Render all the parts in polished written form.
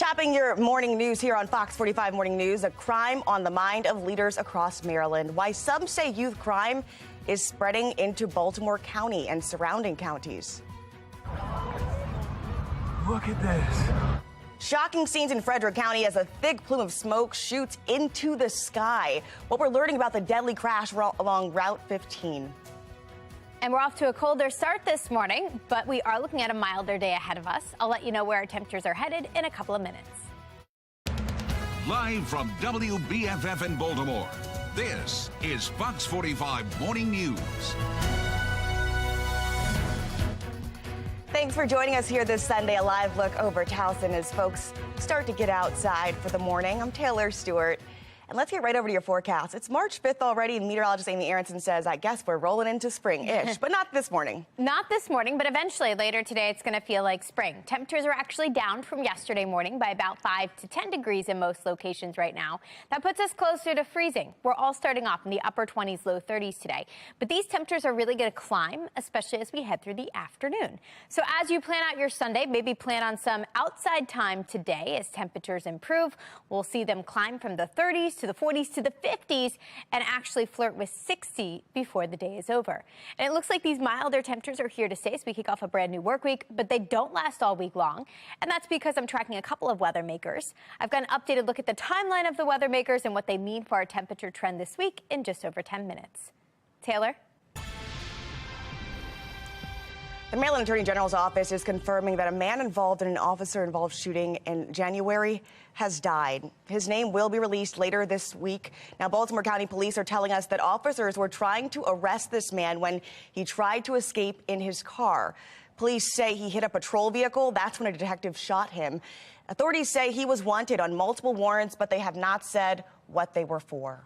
Topping your morning news here on Fox 45 Morning News, a crime on the mind of leaders across Maryland. Why some say youth crime is spreading into Baltimore County and surrounding counties. Look at this. Shocking scenes in Frederick County as a thick plume of smoke shoots into the sky. What we're learning about the deadly crash along Route 15. And we're off to a colder start this morning, but we are looking at a milder day ahead of us. I'll let you know where our temperatures are headed in a couple of minutes. Live from WBFF in Baltimore, this is Fox 45 Morning News. Thanks for joining us here this Sunday. A live look over Towson as folks start to get outside for the morning. I'm Taylor Stewart. And let's get right over to your forecast. It's March 5th already, and meteorologist Amy Aronson says, I guess we're rolling into spring-ish, but not this morning. Not this morning, but eventually later today, it's going to feel like spring. Temperatures are actually down from yesterday morning by about 5 to 10 degrees in most locations right now. That puts us closer to freezing. We're all starting off in the upper 20s, low 30s today. But these temperatures are really going to climb, especially as we head through the afternoon. So as you plan out your Sunday, maybe plan on some outside time today as temperatures improve. We'll see them climb from the 30s to the 40s to the 50s and actually flirt with 60 before the day is over. And it looks like these milder temperatures are here to stay as we kick off a brand new work week, but they don't last all week long. And that's because I'm tracking a couple of weather makers. I've got an updated look at the timeline of the weather makers and what they mean for our temperature trend this week in just over 10 minutes. Taylor? The Maryland Attorney General's office is confirming that a man involved in an officer-involved shooting in January has died. His name will be released later this week. Now, Baltimore County Police are telling us that officers were trying to arrest this man when he tried to escape in his car. Police say he hit a patrol vehicle. That's when a detective shot him. Authorities say he was wanted on multiple warrants, but they have not said what they were for.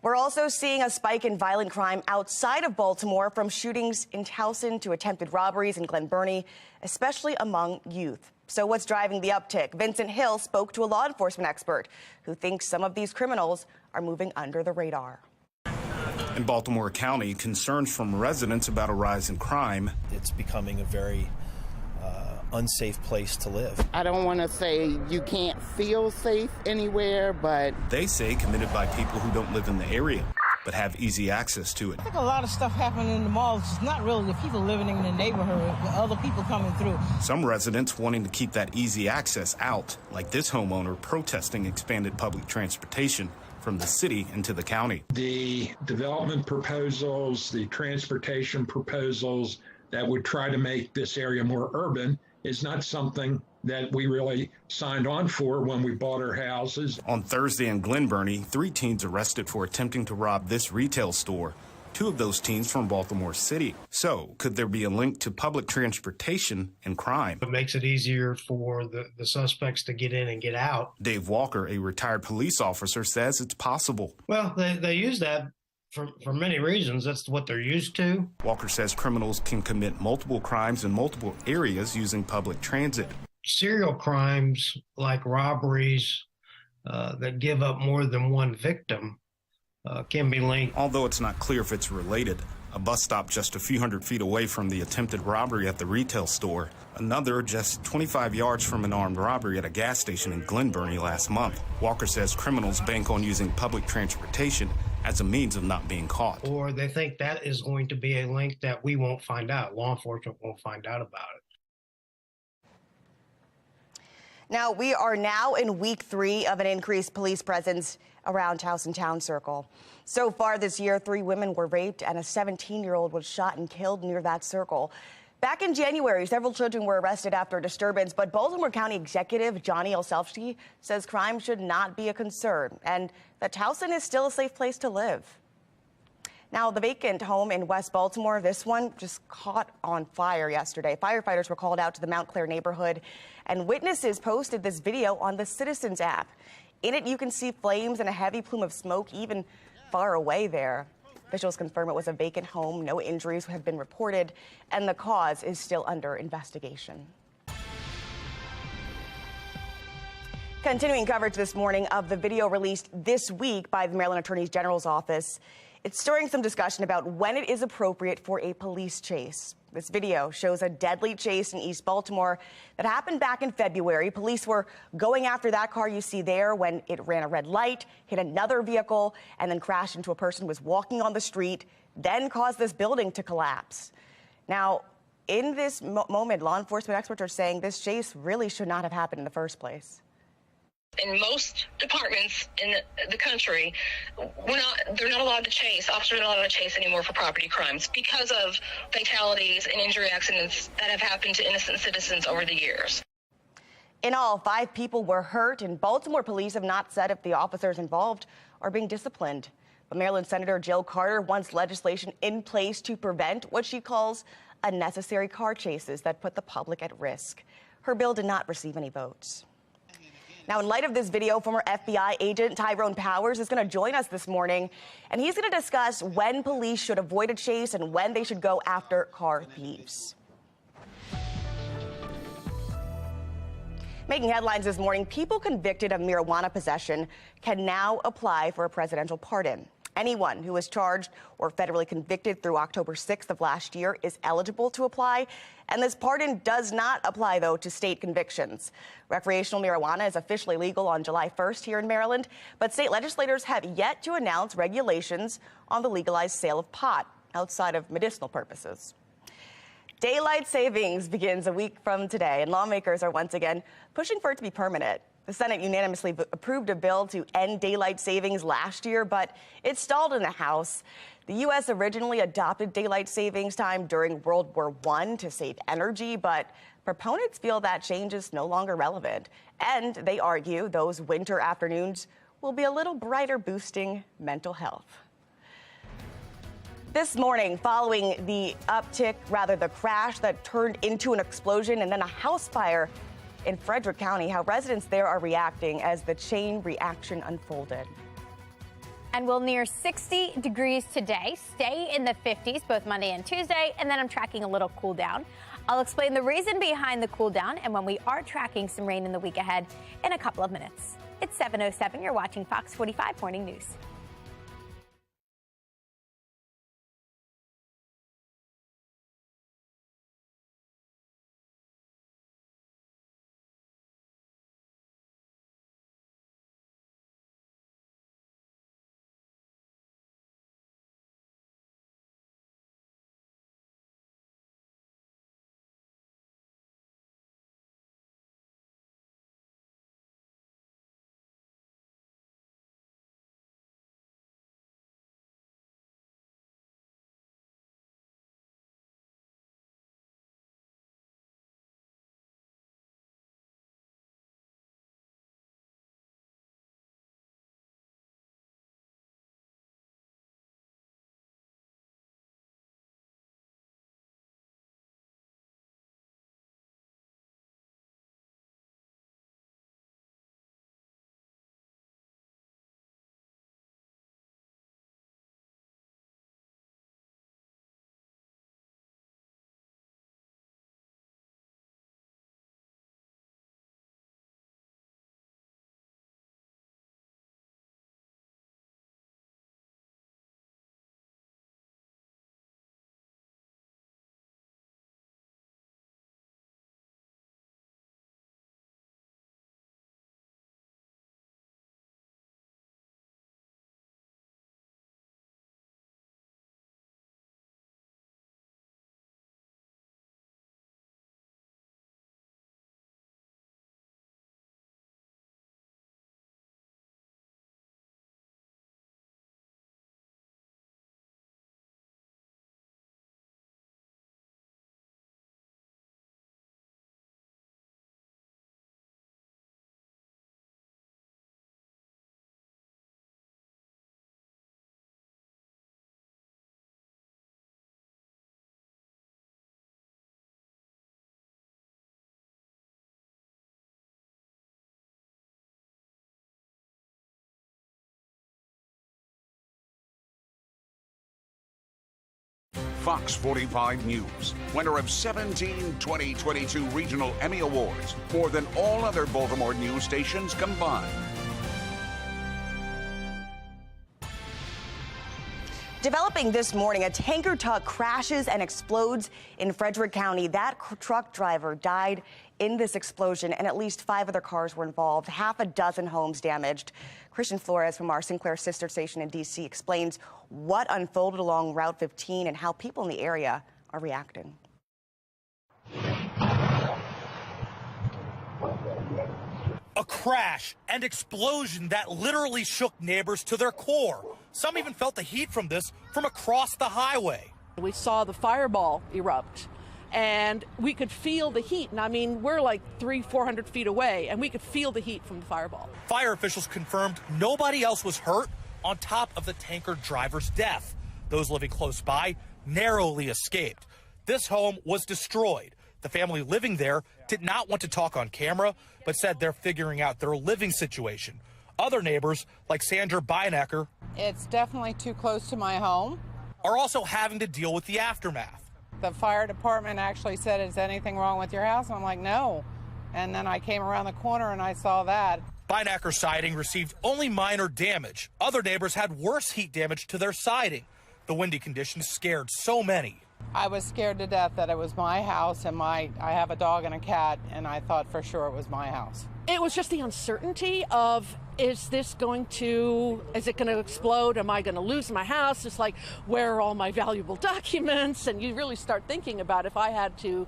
We're also seeing a spike in violent crime outside of Baltimore, from shootings in Towson to attempted robberies in Glen Burnie, especially among youth. So what's driving the uptick? Vincent Hill spoke to a law enforcement expert who thinks some of these criminals are moving under the radar. In Baltimore County, concerns from residents about a rise in crime. It's becoming a very unsafe place to live. I don't want to say you can't feel safe anywhere, but They say committed by people who don't live in the area, but have easy access to it. I think a lot of stuff happening in the malls. It's not really the people living in the neighborhood, the other people coming through. Some residents wanting to keep that easy access out, like this homeowner protesting expanded public transportation from the city into the county. The development proposals, the transportation proposals that would try to make this area more urban is not something that we really signed on for when we bought our houses. On Thursday in Glen Burnie, 3 teens arrested for attempting to rob this retail store. 2 of those teens from Baltimore City. So, could there be a link to public transportation and crime? It makes it easier for the suspects to get in and get out. Dave Walker, a retired police officer, says it's possible. Well, they use that for many reasons. That's what they're used to. Walker says criminals can commit multiple crimes in multiple areas using public transit. Serial crimes like robberies that give up more than one victim can be linked. Although it's not clear if it's related. A bus stop just a few hundred feet away from the attempted robbery at the retail store. Another just 25 yards from an armed robbery at a gas station in Glen Burnie last month. Walker says criminals bank on using public transportation as a means of not being caught. Or they think that is going to be a link that we won't find out. Law enforcement won't find out about it. Now, we are now in week 3 of an increased police presence around Towson Town Circle. So far this year, 3 women were raped and a 17-year-old was shot and killed near that circle. Back in January, several children were arrested after a disturbance, but Baltimore County Executive Johnny Olszewski says crime should not be a concern and that Towson is still a safe place to live. Now, the vacant home in West Baltimore, this one just caught on fire yesterday. Firefighters were called out to the Mount Clair neighborhood, and witnesses posted this video on the Citizens app. In it, you can see flames and a heavy plume of smoke even far away there. Officials confirm it was a vacant home. No injuries have been reported, and the cause is still under investigation. Continuing coverage this morning of the video released this week by the Maryland Attorney General's office. It's stirring some discussion about when it is appropriate for a police chase. This video shows a deadly chase in East Baltimore that happened back in February. Police were going after that car you see there when it ran a red light, hit another vehicle, and then crashed into a person who was walking on the street, then caused this building to collapse. Now, in this moment, law enforcement experts are saying this chase really should not have happened in the first place. In most departments in the country, they're not allowed to chase. Officers are not allowed to chase anymore for property crimes because of fatalities and injury accidents that have happened to innocent citizens over the years. In all, 5 people were hurt, and Baltimore police have not said if the officers involved are being disciplined. But Maryland Senator Jill Carter wants legislation in place to prevent what she calls unnecessary car chases that put the public at risk. Her bill did not receive any votes. Now, in light of this video, former FBI agent Tyrone Powers is going to join us this morning, and he's going to discuss when police should avoid a chase and when they should go after car thieves. Making headlines this morning, people convicted of marijuana possession can now apply for a presidential pardon. Anyone who was charged or federally convicted through October 6th of last year is eligible to apply. And this pardon does not apply, though, to state convictions. Recreational marijuana is officially legal on July 1st here in Maryland, but state legislators have yet to announce regulations on the legalized sale of pot outside of medicinal purposes. Daylight savings begins a week from today, and lawmakers are once again pushing for it to be permanent. The Senate unanimously approved a bill to end daylight savings last year, but it stalled in the House. The U.S. originally adopted daylight savings time during World War I to save energy, but proponents feel that change is no longer relevant. And they argue those winter afternoons will be a little brighter, boosting mental health. This morning, following the the crash that turned into an explosion and then a house fire in Frederick County, how residents there are reacting as the chain reaction unfolded. And we'll near 60 degrees today, stay in the 50s both Monday and Tuesday, and then I'm tracking a little cool down. I'll explain the reason behind the cool down and when we are tracking some rain in the week ahead in a couple of minutes. It's 7:07. You're watching Fox 45 Morning News. Fox 45 News, winner of 17 2022 Regional Emmy Awards, more than all other Baltimore news stations combined. Developing this morning, a tanker truck crashes and explodes in Frederick County. That truck driver died in this explosion, and at least 5 other cars were involved. Half a dozen homes damaged. Christian Flores from our Sinclair sister station in D.C. explains what unfolded along Route 15 and how people in the area are reacting. A crash and explosion that literally shook neighbors to their core. Some even felt the heat from this from across the highway. We saw the fireball erupt, and we could feel the heat. And I mean, we're like 300-400 feet away, and we could feel the heat from the fireball. Fire officials confirmed nobody else was hurt on top of the tanker driver's death. Those living close by narrowly escaped. This home was destroyed. The family living there did not want to talk on camera, but said they're figuring out their living situation. Other neighbors, like Sandra Beinecker, it's definitely too close to my home, are also having to deal with the aftermath. The fire department actually said, is anything wrong with your house? And I'm like, no. And then I came around the corner and I saw that. Beinecker siding received only minor damage. Other neighbors had worse heat damage to their siding. The windy conditions scared so many. I was scared to death that it was my house, and I have a dog and a cat, and I thought for sure it was my house. It was just the uncertainty of, is it going to explode? Am I going to lose my house? It's like, where are all my valuable documents? And you really start thinking about, if I had to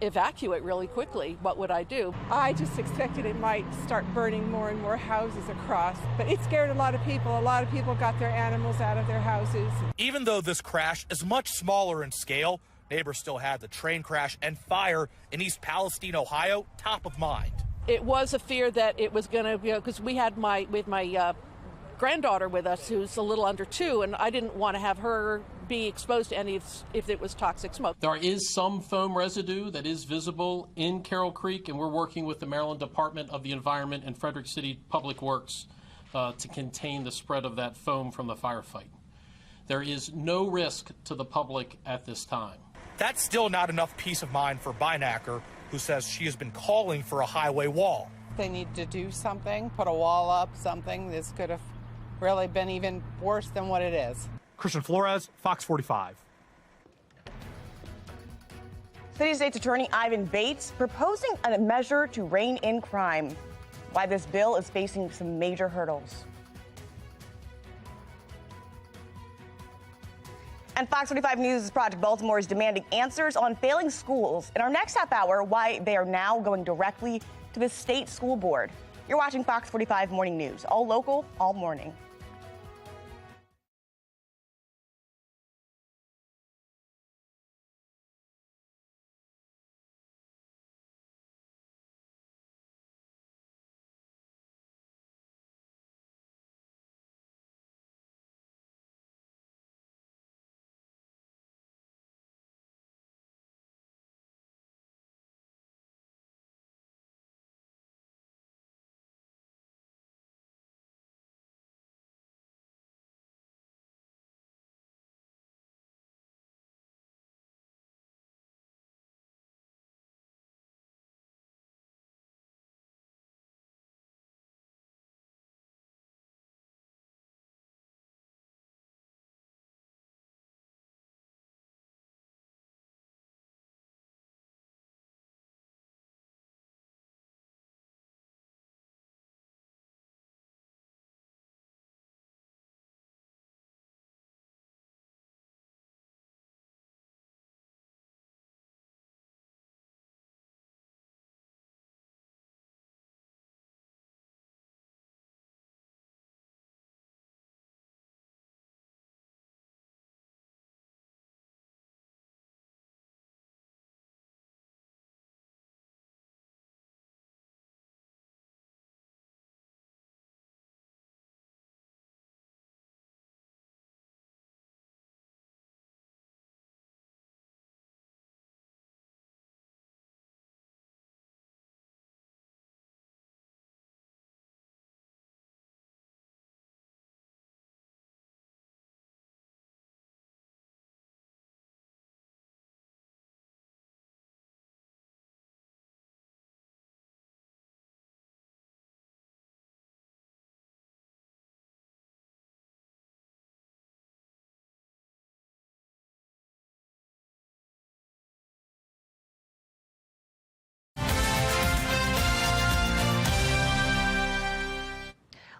evacuate really quickly, what would I do? I just expected it might start burning more and more houses across, but it scared a lot of people. A lot of people got their animals out of their houses. Even though this crash is much smaller in scale, neighbors still had the train crash and fire in East Palestine, Ohio, top of mind. It was a fear that it was going to, because we had my granddaughter with us, who's a little under 2, and I didn't want to have her be exposed to any if it was toxic smoke. There is some foam residue that is visible in Carroll Creek, and we're working with the Maryland Department of the Environment and Frederick City Public Works to contain the spread of that foam from the firefight. There is no risk to the public at this time. That's still not enough peace of mind for Beinecker, who says she has been calling for a highway wall. They need to do something, put a wall up, something. This could have really been even worse than what it is. Christian Flores, Fox 45. City State's Attorney Ivan Bates proposing a measure to rein in crime. Why this bill is facing some major hurdles. And Fox 45 News' Project Baltimore is demanding answers on failing schools. In our next half hour, why they are now going directly to the state school board. You're watching Fox 45 Morning News, all local, all morning.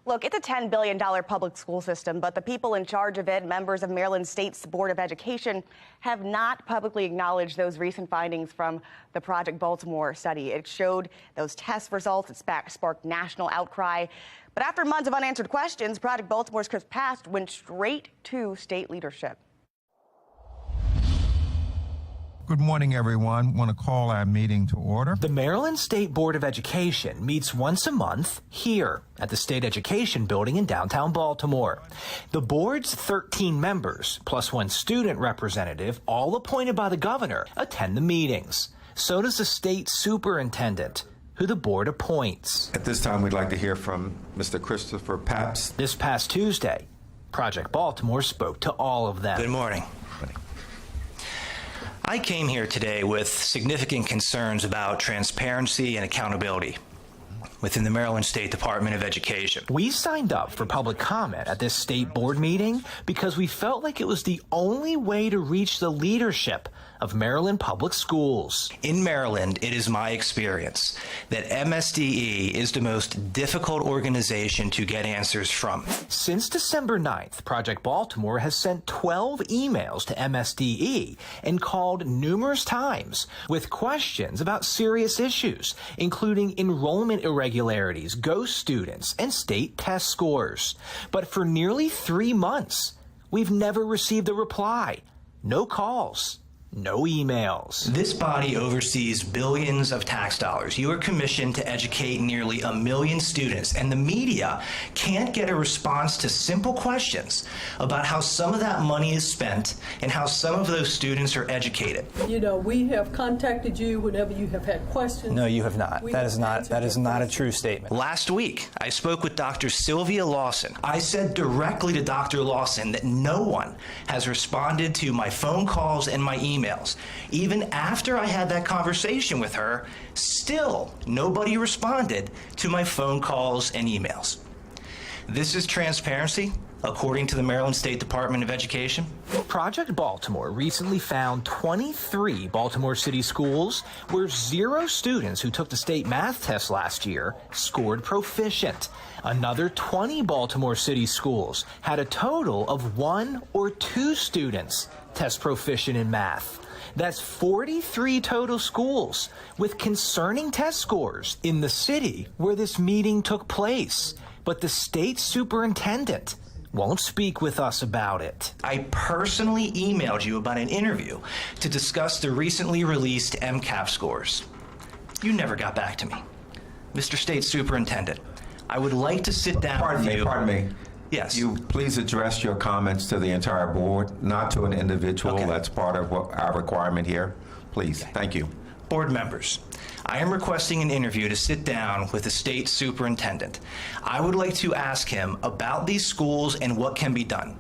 Look, it's a $10 billion public school system, but the people in charge of it, members of Maryland State's Board of Education, have not publicly acknowledged those recent findings from the Project Baltimore study. It showed those test results. It sparked national outcry. But after months of unanswered questions, Project Baltimore's Chris Past went straight to state leadership. Good morning, everyone. Want to call our meeting to order. The Maryland State Board of Education meets once a month here at the State Education Building in downtown Baltimore. The board's 13 members, plus one student representative, all appointed by the governor, attend the meetings. So does the state superintendent, who the board appoints. At this time, we'd like to hear from Mr. Christopher Pabst. This past Tuesday, Project Baltimore spoke to all of them. Good morning. I came here today with significant concerns about transparency and accountability within the Maryland State Department of Education. We signed up for public comment at this state board meeting because we felt like it was the only way to reach the leadership of Maryland public schools. In Maryland, it is my experience that MSDE is the most difficult organization to get answers from. Since December 9th, Project Baltimore has sent 12 emails to MSDE and called numerous times with questions about serious issues, including enrollment irregularities, ghost students, and state test scores. But for nearly 3 months, we've never received a reply. No calls. No emails. This body oversees billions of tax dollars. You are commissioned to educate nearly 1 million students, and the media can't get a response to simple questions about how some of that money is spent and how some of those students are educated. You know, we have contacted you whenever you have had questions. No, you have not. That is not a true statement. Last week, I spoke with Dr. Sylvia Lawson. I said directly to Dr. Lawson that no one has responded to my phone calls and my emails. Even after I had that conversation with her, still nobody responded to my phone calls and emails. This is transparency, according to the Maryland State Department of Education. Project Baltimore recently found 23 Baltimore City schools where 0 students who took the state math test last year scored proficient. Another 20 Baltimore City schools had a total of 1 or 2 students test proficient in math. That's 43 total schools with concerning test scores in the city where this meeting took place. But the state superintendent won't speak with us about it. I personally emailed you about an interview to discuss the recently released MCAP scores. You never got back to me. Mr. State Superintendent, I would like to sit down with you. Pardon me. Yes. You please address your comments to the entire board, not to an individual. Okay. That's part of our requirement here. Please. Okay. Thank you. Board members, I am requesting an interview to sit down with the state superintendent. I would like to ask him about these schools and what can be done.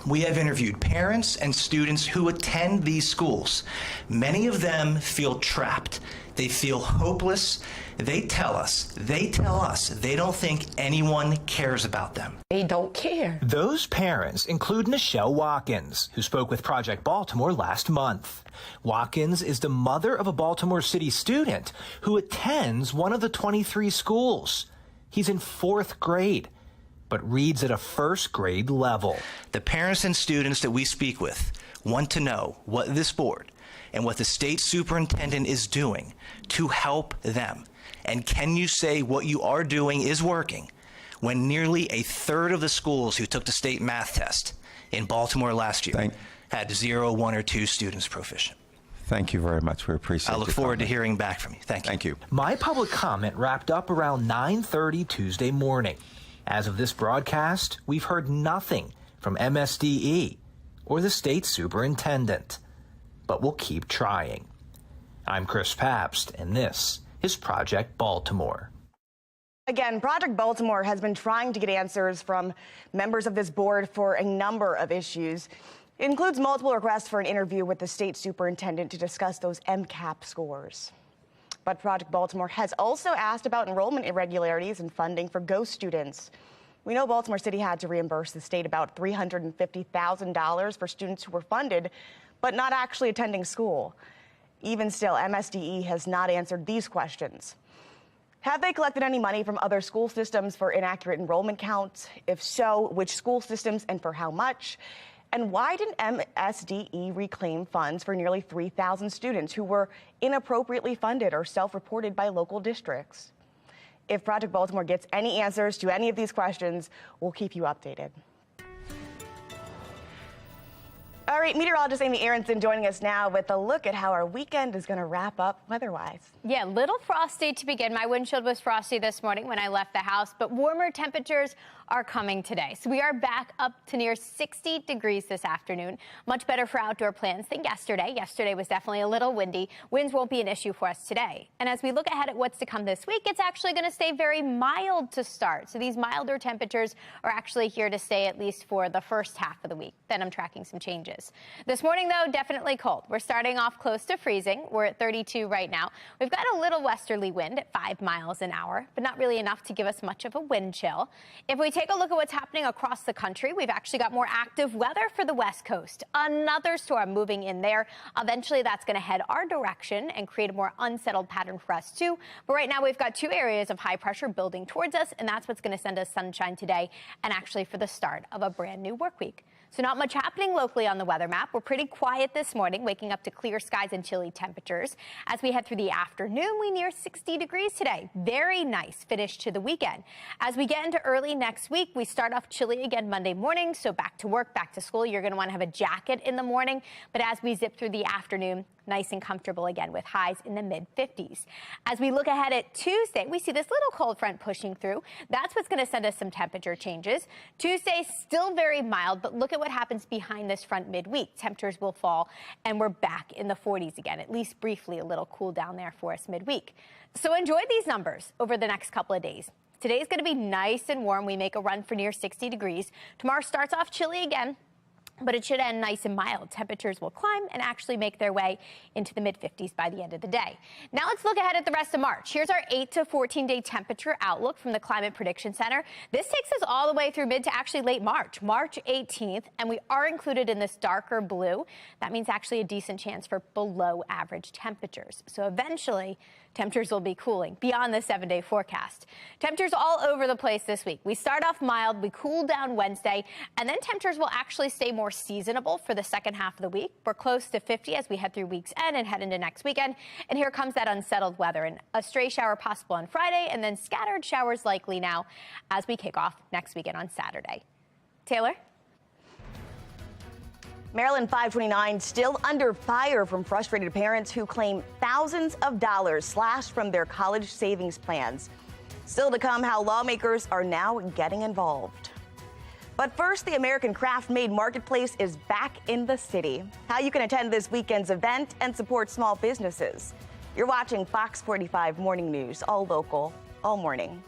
We have interviewed parents and students who attend these schools. Many of them feel trapped. They feel hopeless. They tell us they don't think anyone cares about them. They don't care. Those parents include Michelle Watkins, who spoke with Project Baltimore last month. Watkins is the mother of a Baltimore City student who attends one of the 23 schools. He's in 4th grade, but reads at a 1st grade level. The parents and students that we speak with want to know what this board and what the state superintendent is doing to help them. And can you say what you are doing is working when nearly 1/3 of the schools who took the state math test in Baltimore last year had 0, 1, or 2 students proficient? Thank you very much. We appreciate it. I look forward to hearing back from you. Thank you. Thank you. My public comment wrapped up around 9:30 Tuesday morning. As of this broadcast, we've heard nothing from MSDE or the state superintendent. But we'll keep trying. I'm Chris Pabst, and this is Project Baltimore. Again, Project Baltimore has been trying to get answers from members of this board for a number of issues. It includes multiple requests for an interview with the state superintendent to discuss those MCAP scores. But Project Baltimore has also asked about enrollment irregularities and funding for ghost students. We know Baltimore City had to reimburse the state about $350,000 for students who were funded, but not actually attending school. Even still, MSDE has not answered these questions. Have they collected any money from other school systems for inaccurate enrollment counts? If so, which school systems and for how much? And why didn't MSDE reclaim funds for nearly 3,000 students who were inappropriately funded or self-reported by local districts? If Project Baltimore gets any answers to any of these questions, we'll keep you updated. All right, meteorologist Amy Aronson joining us now with a look at how our weekend is going to wrap up weather-wise. Yeah, little frosty to begin. My windshield was frosty this morning when I left the house, but warmer temperatures are coming today. So we are back up to near 60 degrees this afternoon. Much better for outdoor plans than yesterday. Yesterday was definitely a little windy. Winds won't be an issue for us today. And as we look ahead at what's to come this week, it's actually going to stay very mild to start. So these milder temperatures are actually here to stay at least for the first half of the week. Then I'm tracking some changes. This morning, though, definitely cold. We're starting off close to freezing. We're at 32 right now. We've got a little westerly wind at 5 miles an hour, but not really enough to give us much of a wind chill. If we take a look at what's happening across the country, we've actually got more active weather for the West Coast. Another storm moving in there. Eventually, that's going to head our direction and create a more unsettled pattern for us, too. But right now, we've got 2 areas of high pressure building towards us, and that's what's going to send us sunshine today and actually for the start of a brand new work week. So not much happening locally on the weather map. We're pretty quiet this morning, waking up to clear skies and chilly temperatures. As we head through the afternoon, we near 60 degrees today. Very nice finish to the weekend. As we get into early next week, we start off chilly again Monday morning. So back to work, back to school, you're going to want to have a jacket in the morning. But as we zip through the afternoon, nice and comfortable again with highs in the mid-50s. As we look ahead at Tuesday, we see this little cold front pushing through. That's what's going to send us some temperature changes. Tuesday, still very mild, but look at what happens behind this front midweek. Temperatures will fall, and we're back in the 40s again, at least briefly a little cool down there for us midweek. So enjoy these numbers over the next couple of days. Today's going to be nice and warm. We make a run for near 60 degrees. Tomorrow starts off chilly again, but it should end nice and mild. Temperatures will climb and actually make their way into the mid-50s by the end of the day. Now let's look ahead at the rest of March. Here's our 8 to 14-day temperature outlook from the Climate Prediction Center. This takes us all the way through mid to actually late March, March 18th, and we are included in this darker blue. That means actually a decent chance for below average temperatures. So eventually, temperatures will be cooling beyond the 7-day forecast. Temperatures all over the place this week. We start off mild, we cool down Wednesday, and then temperatures will actually stay more seasonable for the second half of the week. We're close to 50 as we head through week's end and head into next weekend. And here comes that unsettled weather, and a stray shower possible on Friday, and then scattered showers likely now as we kick off next weekend on Saturday. Taylor? Maryland 529 still under fire from frustrated parents who claim thousands of dollars slashed from their college savings plans. Still to come, how lawmakers are now getting involved. But first, the American Craft Made Marketplace is back in the city. How you can attend this weekend's event and support small businesses. You're watching Fox 45 Morning News, all local, all morning.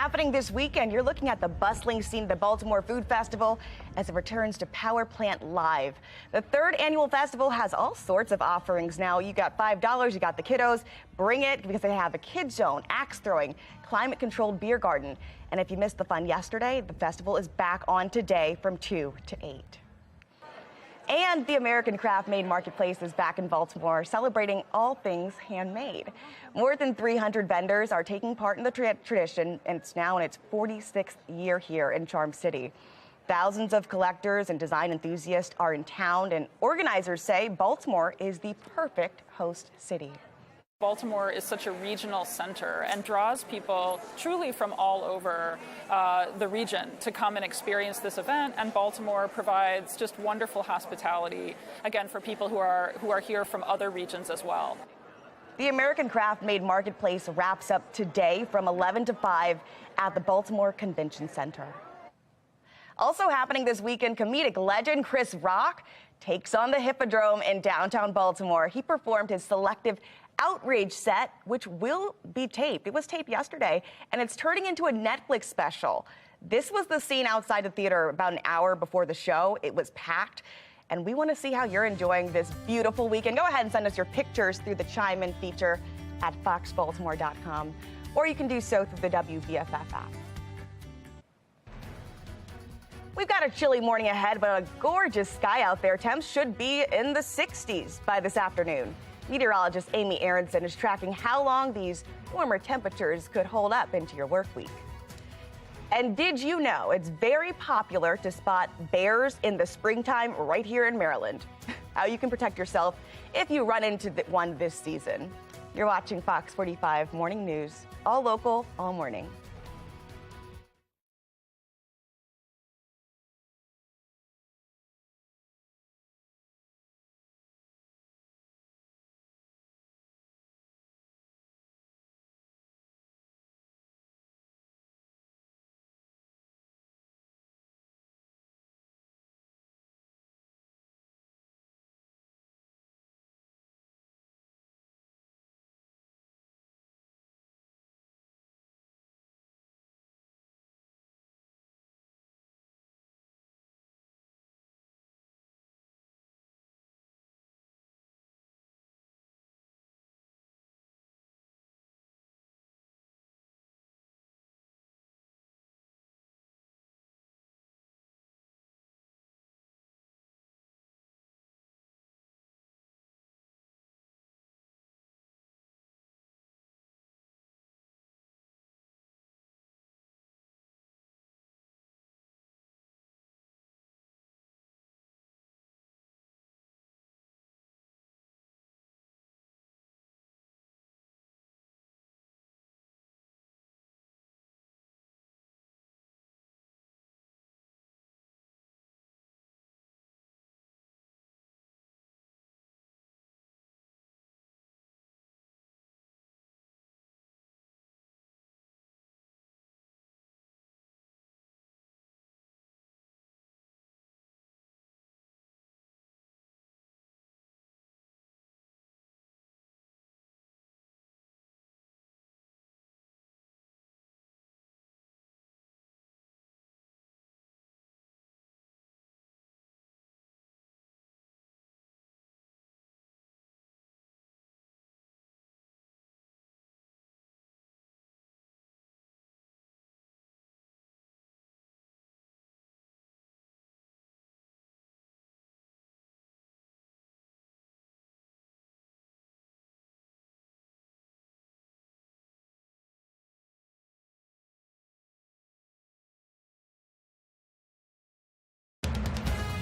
happening this weekend. You're looking at the bustling scene of the Baltimore Food Festival as it returns to Power Plant Live. The third annual festival has all sorts of offerings now. You got $5, you got the kiddos. Bring it, because they have a kid zone, axe throwing, climate-controlled beer garden. And if you missed the fun yesterday, the festival is back on today from 2 to 8. And the American Craft Made Marketplace is back in Baltimore, celebrating all things handmade. More than 300 vendors are taking part in the tradition, and it's now in its 46th year here in Charm City. Thousands of collectors and design enthusiasts are in town, and organizers say Baltimore is the perfect host city. Baltimore is such a regional center and draws people truly from all over the region to come and experience this event, and Baltimore provides just wonderful hospitality, again, for people who are here from other regions as well. The American Craft Made Marketplace wraps up today from 11 to 5 at the Baltimore Convention Center. Also happening this weekend, comedic legend Chris Rock takes on the Hippodrome in downtown Baltimore. He performed his selective Outrage set, which will be taped. It was taped yesterday, and it's turning into a Netflix special. This was the scene outside the theater about an hour before the show. It was packed, and we want to see how you're enjoying this beautiful weekend. Go ahead and send us your pictures through the Chime In feature at foxbaltimore.com, or you can do so through the WBFF app. We've got a chilly morning ahead, but a gorgeous sky out there. Temps should be in the 60s by this afternoon. Meteorologist Amy Aronson is tracking how long these warmer temperatures could hold up into your work week. And did you know it's very popular to spot bears in the springtime right here in Maryland? How you can protect yourself if you run into one this season. You're watching Fox 45 Morning News, all local, all morning.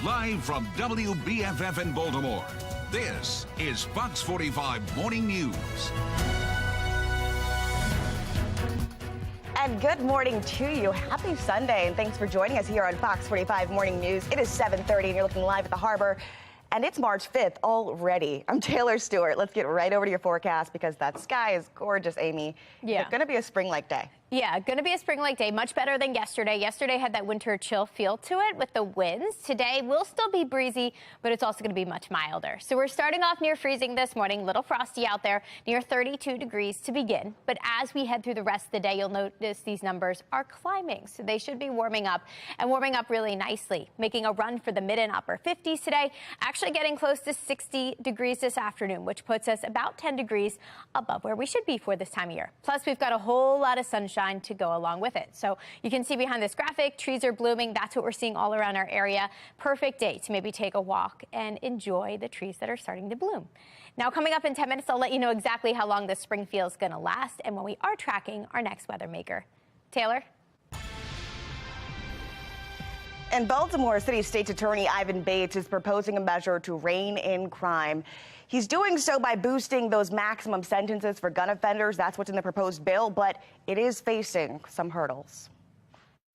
Live from WBFF in Baltimore, this is Fox 45 Morning News. And good morning to you. Happy Sunday, and thanks for joining us here on Fox 45 Morning News. It is 7:30, and you're looking live at the harbor. And it's March 5th already. I'm Taylor Stewart. Let's get right over to your forecast because that sky is gorgeous, Amy. Yeah. It's going to be a spring-like day. Yeah, going to be a spring-like day, much better than yesterday. Yesterday had that winter chill feel to it with the winds. Today will still be breezy, but it's also going to be much milder. So we're starting off near freezing this morning, little frosty out there, near 32 degrees to begin. But as we head through the rest of the day, you'll notice these numbers are climbing. So they should be warming up and warming up really nicely, making a run for the mid and upper 50s today, actually getting close to 60 degrees this afternoon, which puts us about 10 degrees above where we should be for this time of year. Plus, we've got a whole lot of sunshine to go along with it. So you can see behind this graphic, trees are blooming. That's what we're seeing all around our area. Perfect day to maybe take a walk and enjoy the trees that are starting to bloom. Now, coming up in 10 minutes, I'll let you know exactly how long this spring feel is going to last and when we are tracking our next weather maker. Taylor? And Baltimore City State's Attorney Ivan Bates is proposing a measure to rein in crime. He's doing so by boosting those maximum sentences for gun offenders. That's what's in the proposed bill, but it is facing some hurdles.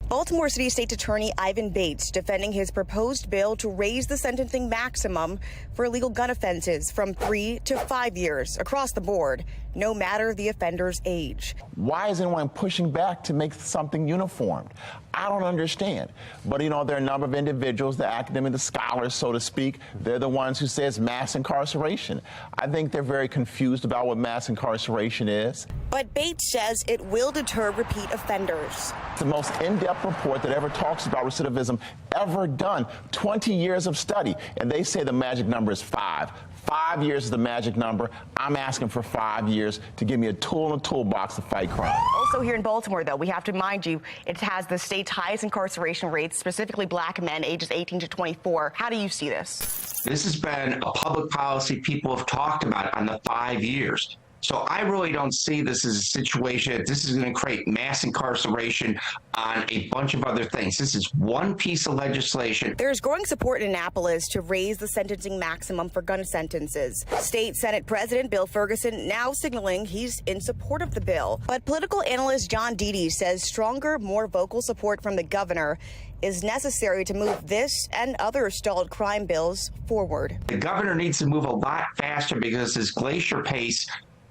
Baltimore City State's Attorney Ivan Bates defending his proposed bill to raise the sentencing maximum for illegal gun offenses from 3 to 5 years across the board, no matter the offender's age. Why is anyone pushing back to make something uniformed? I don't understand. But, there are a number of individuals, the academic, the scholars, so to speak, they're the ones who say it's mass incarceration. I think they're very confused about what mass incarceration is. But Bates says it will deter repeat offenders. It's the most in-depth report that ever talks about recidivism ever done. 20 years of study, and they say the magic number is 5. 5 years is the magic number. I'm asking for 5 years to give me a tool in the toolbox to fight crime. Also here in Baltimore, though, we have to remind you, it has the state's highest incarceration rates, specifically black men ages 18 to 24. How do you see this? This has been a public policy people have talked about on the 5 years. So I really don't see this as a situation. This is going to create mass incarceration on a bunch of other things. This is one piece of legislation. There's growing support in Annapolis to raise the sentencing maximum for gun sentences. State Senate President Bill Ferguson now signaling he's in support of the bill. But political analyst John Deedy says stronger, more vocal support from the governor is necessary to move this and other stalled crime bills forward. The governor needs to move a lot faster because his glacier pace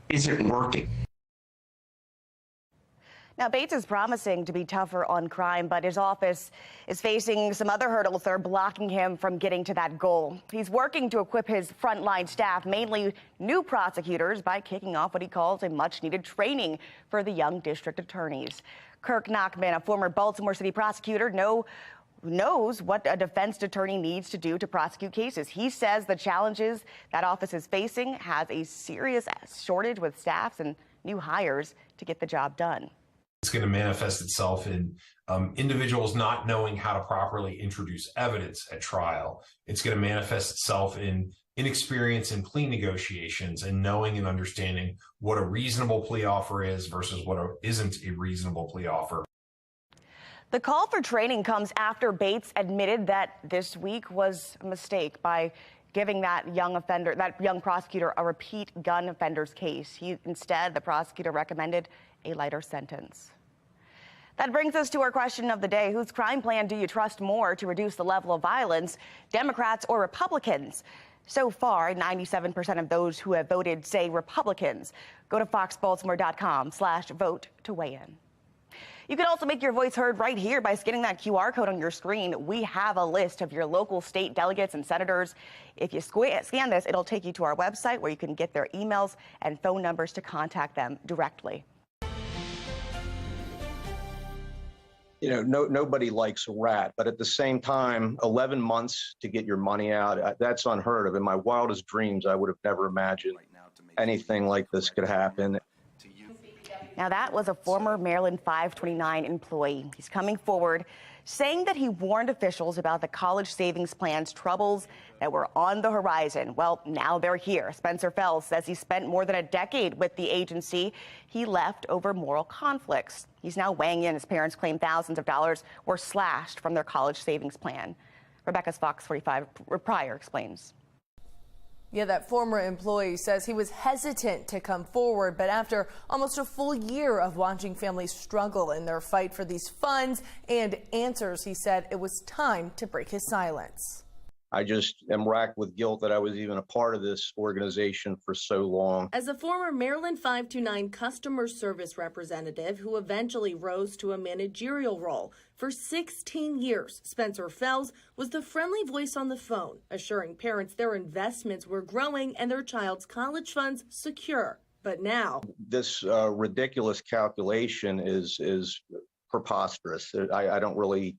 isn't working. Now, Bates is promising to be tougher on crime, but his office is facing some other hurdles that are blocking him from getting to that goal. He's working to equip his frontline staff, mainly new prosecutors, by kicking off what he calls a much-needed training for the young district attorneys. Kirk Nachman, a former Baltimore City prosecutor, knows what a defense attorney needs to do to prosecute cases. He says the challenges that office is facing has a serious shortage with staffs and new hires to get the job done. It's going to manifest itself in individuals not knowing how to properly introduce evidence at trial. It's going to manifest itself in inexperience in plea negotiations and knowing and understanding what a reasonable plea offer is versus what isn't a reasonable plea offer. The call for training comes after Bates admitted that this week was a mistake by giving that young prosecutor a repeat gun offender's case. Instead, the prosecutor recommended a lighter sentence. That brings us to our question of the day. Whose crime plan do you trust more to reduce the level of violence, Democrats or Republicans? So far, 97% of those who have voted say Republicans. Go to foxbaltimore.com/vote to weigh in. You can also make your voice heard right here by scanning that QR code on your screen. We have a list of your local state delegates and senators. If you scan this, it'll take you to our website where you can get their emails and phone numbers to contact them directly. Nobody likes a rat, but at the same time, 11 months to get your money out, that's unheard of. In my wildest dreams, I would have never imagined anything like this could happen. Now, that was a former Maryland 529 employee. He's coming forward saying that he warned officials about the college savings plan's troubles that were on the horizon. Well, now they're here. Spencer Fells says he spent more than a decade with the agency. He left over moral conflicts. He's now weighing in. His parents claim thousands of dollars were slashed from their college savings plan. Rebecca's FOX45 Pryor explains. Yeah, that former employee says he was hesitant to come forward, but after almost a full year of watching families struggle in their fight for these funds and answers, he said it was time to break his silence. I just am racked with guilt that I was even a part of this organization for so long. As a former Maryland 529 customer service representative who eventually rose to a managerial role, for 16 years, Spencer Fells was the friendly voice on the phone, assuring parents their investments were growing and their child's college funds secure. But now, this ridiculous calculation is preposterous. I don't really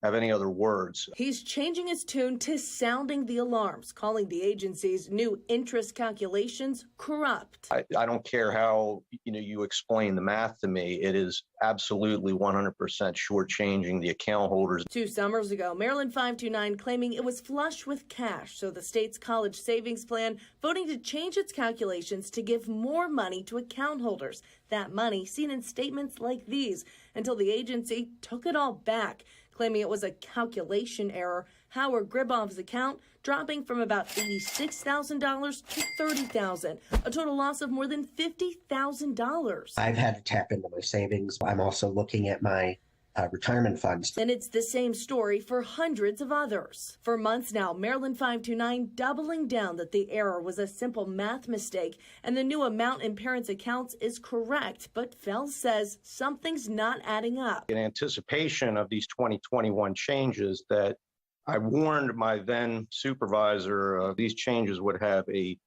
have any other words. He's changing his tune to sounding the alarms, calling the agency's new interest calculations corrupt. I don't care how you explain the math to me. It is absolutely 100% shortchanging the account holders. 2 summers ago, Maryland 529 claiming it was flush with cash, so the state's college savings plan voting to change its calculations to give more money to account holders. That money seen in statements like these, until the agency took it all back, claiming it was a calculation error. Howard Gribov's account dropping from about $86,000 to $30,000, a total loss of more than $50,000. I've had to tap into my savings. I'm also looking at my retirement funds. And it's the same story for hundreds of others. For months now, Maryland 529 doubling down that the error was a simple math mistake and the new amount in parents' accounts is correct. But Fells says something's not adding up. In anticipation of these 2021 changes, that I warned my then supervisor these changes would have a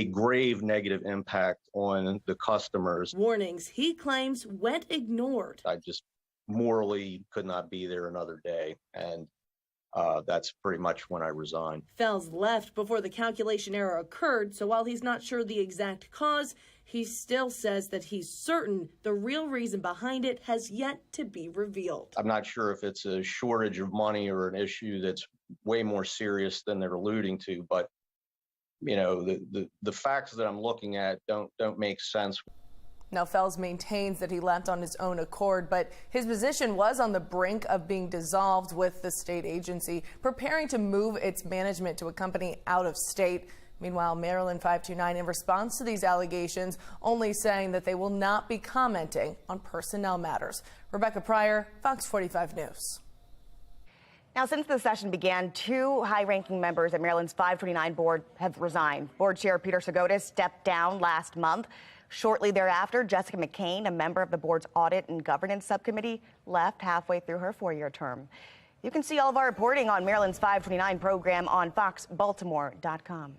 grave negative impact on the customers. Warnings he claims went ignored. I just morally could not be there another day, and that's pretty much when I resigned. Fells left before the calculation error occurred, so while he's not sure the exact cause, he still says that he's certain the real reason behind it has yet to be revealed. I'm not sure if it's a shortage of money or an issue that's way more serious than they're alluding to, but the facts that I'm looking at don't make sense. Now, Fells maintains that he left on his own accord, but his position was on the brink of being dissolved, with the state agency preparing to move its management to a company out of state. Meanwhile, Maryland 529, in response to these allegations, only saying that they will not be commenting on personnel matters. Rebecca Pryor, Fox 45 News. Now, since the session began, 2 high-ranking members at Maryland's 529 board have resigned. Board Chair Peter Sagotis stepped down last month. Shortly thereafter, Jessica McCain, a member of the board's Audit and Governance Subcommittee, left halfway through her 4-year term. You can see all of our reporting on Maryland's 529 program on foxbaltimore.com.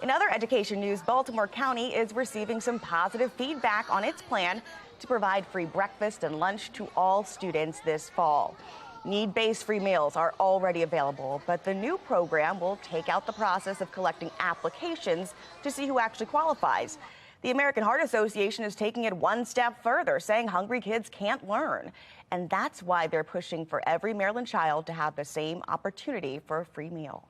In other education news, Baltimore County is receiving some positive feedback on its plan to provide free breakfast and lunch to all students this fall. Need-based free meals are already available, but the new program will take out the process of collecting applications to see who actually qualifies. The American Heart Association is taking it one step further, saying hungry kids can't learn. And that's why they're pushing for every Maryland child to have the same opportunity for a free meal.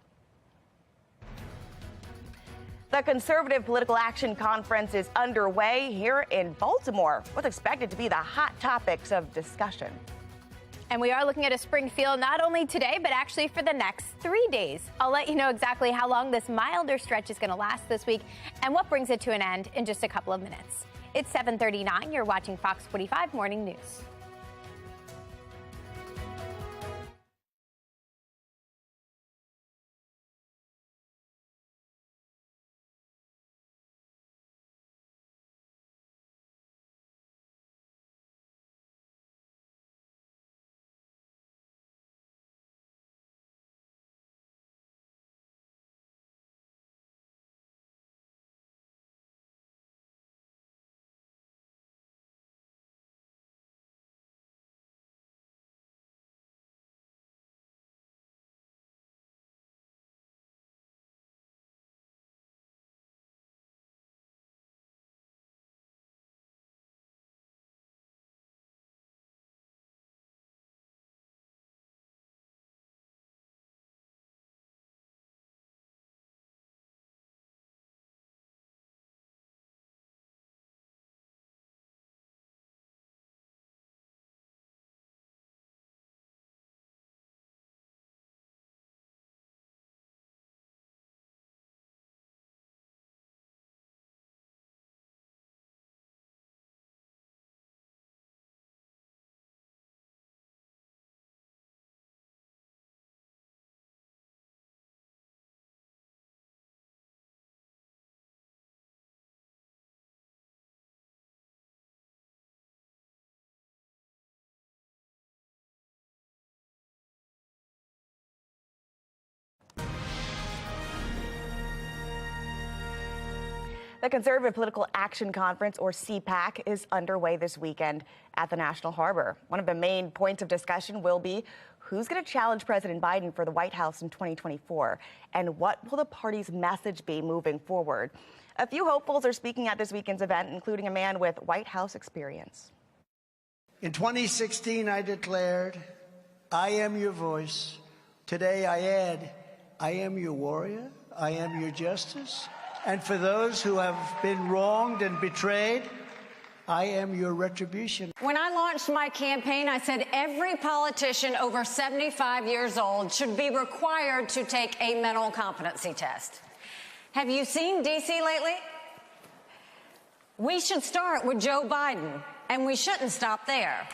The Conservative Political Action Conference is underway here in Baltimore, what's expected to be the hot topics of discussion. And we are looking at a spring feel not only today, but actually for the next 3 days. I'll let you know exactly how long this milder stretch is going to last this week and what brings it to an end in just a couple of minutes. It's 7:39. You're watching Fox 45 Morning News. The Conservative Political Action Conference, or CPAC, is underway this weekend at the National Harbor. One of the main points of discussion will be who's going to challenge President Biden for the White House in 2024, and what will the party's message be moving forward. A few hopefuls are speaking at this weekend's event, including a man with White House experience. In 2016, I declared, I am your voice. Today I add, I am your warrior, I am your justice. And for those who have been wronged and betrayed, I am your retribution. When I launched my campaign, I said every politician over 75 years old should be required to take a mental competency test. Have you seen D.C. lately? We should start with Joe Biden, and we shouldn't stop there.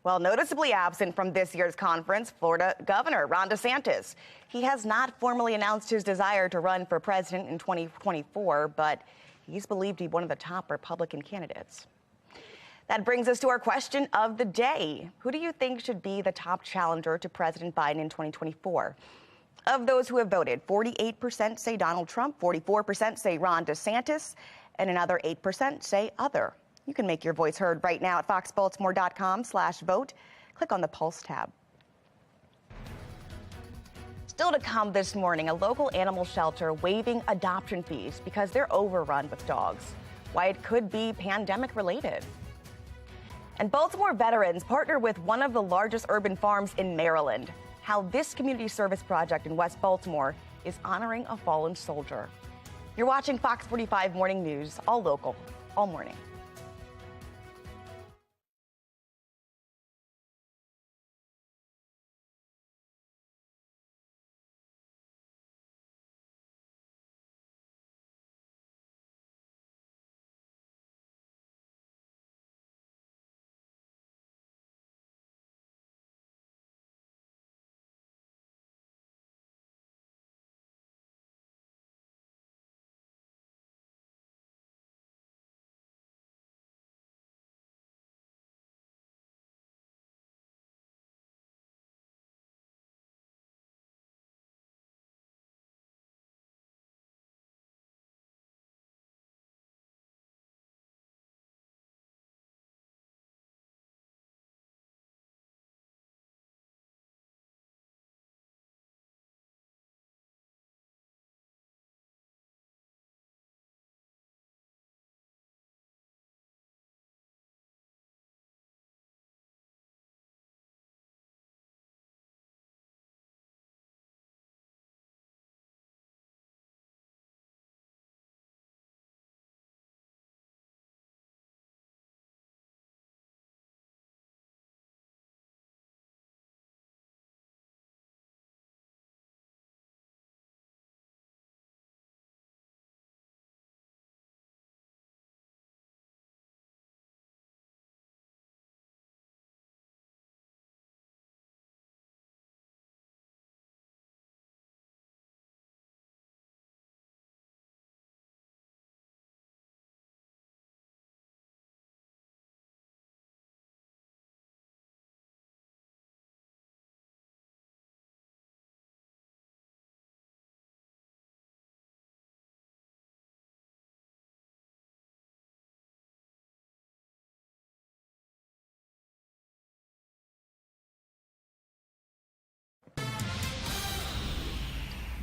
Well, noticeably absent from this year's conference, Florida Governor Ron DeSantis. He has not formally announced his desire to run for president in 2024, but he's believed to be one of the top Republican candidates. That brings us to our question of the day. Who do you think should be the top challenger to President Biden in 2024? Of those who have voted, 48% say Donald Trump, 44% say Ron DeSantis, and another 8% say other. You can make your voice heard right now at foxbaltimore.com/vote. Click on the Pulse tab. Still to come this morning, a local animal shelter waiving adoption fees because they're overrun with dogs. Why it could be pandemic related. And Baltimore veterans partner with one of the largest urban farms in Maryland. How this community service project in West Baltimore is honoring a fallen soldier. You're watching Fox 45 Morning News, all local, all morning.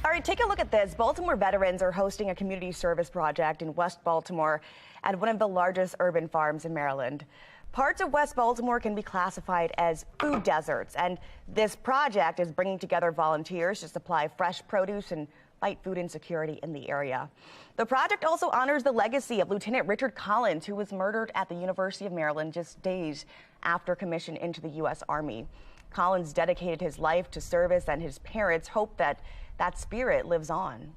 All right, take a look at this. Baltimore veterans are hosting a community service project in West Baltimore at one of the largest urban farms in Maryland. Parts of West Baltimore can be classified as food deserts, and this project is bringing together volunteers to supply fresh produce and fight food insecurity in the area. The project also honors the legacy of Lieutenant Richard Collins, who was murdered at the University of Maryland just days after commission into the U.S. Army. Collins dedicated his life to service, and his parents hope that that spirit lives on.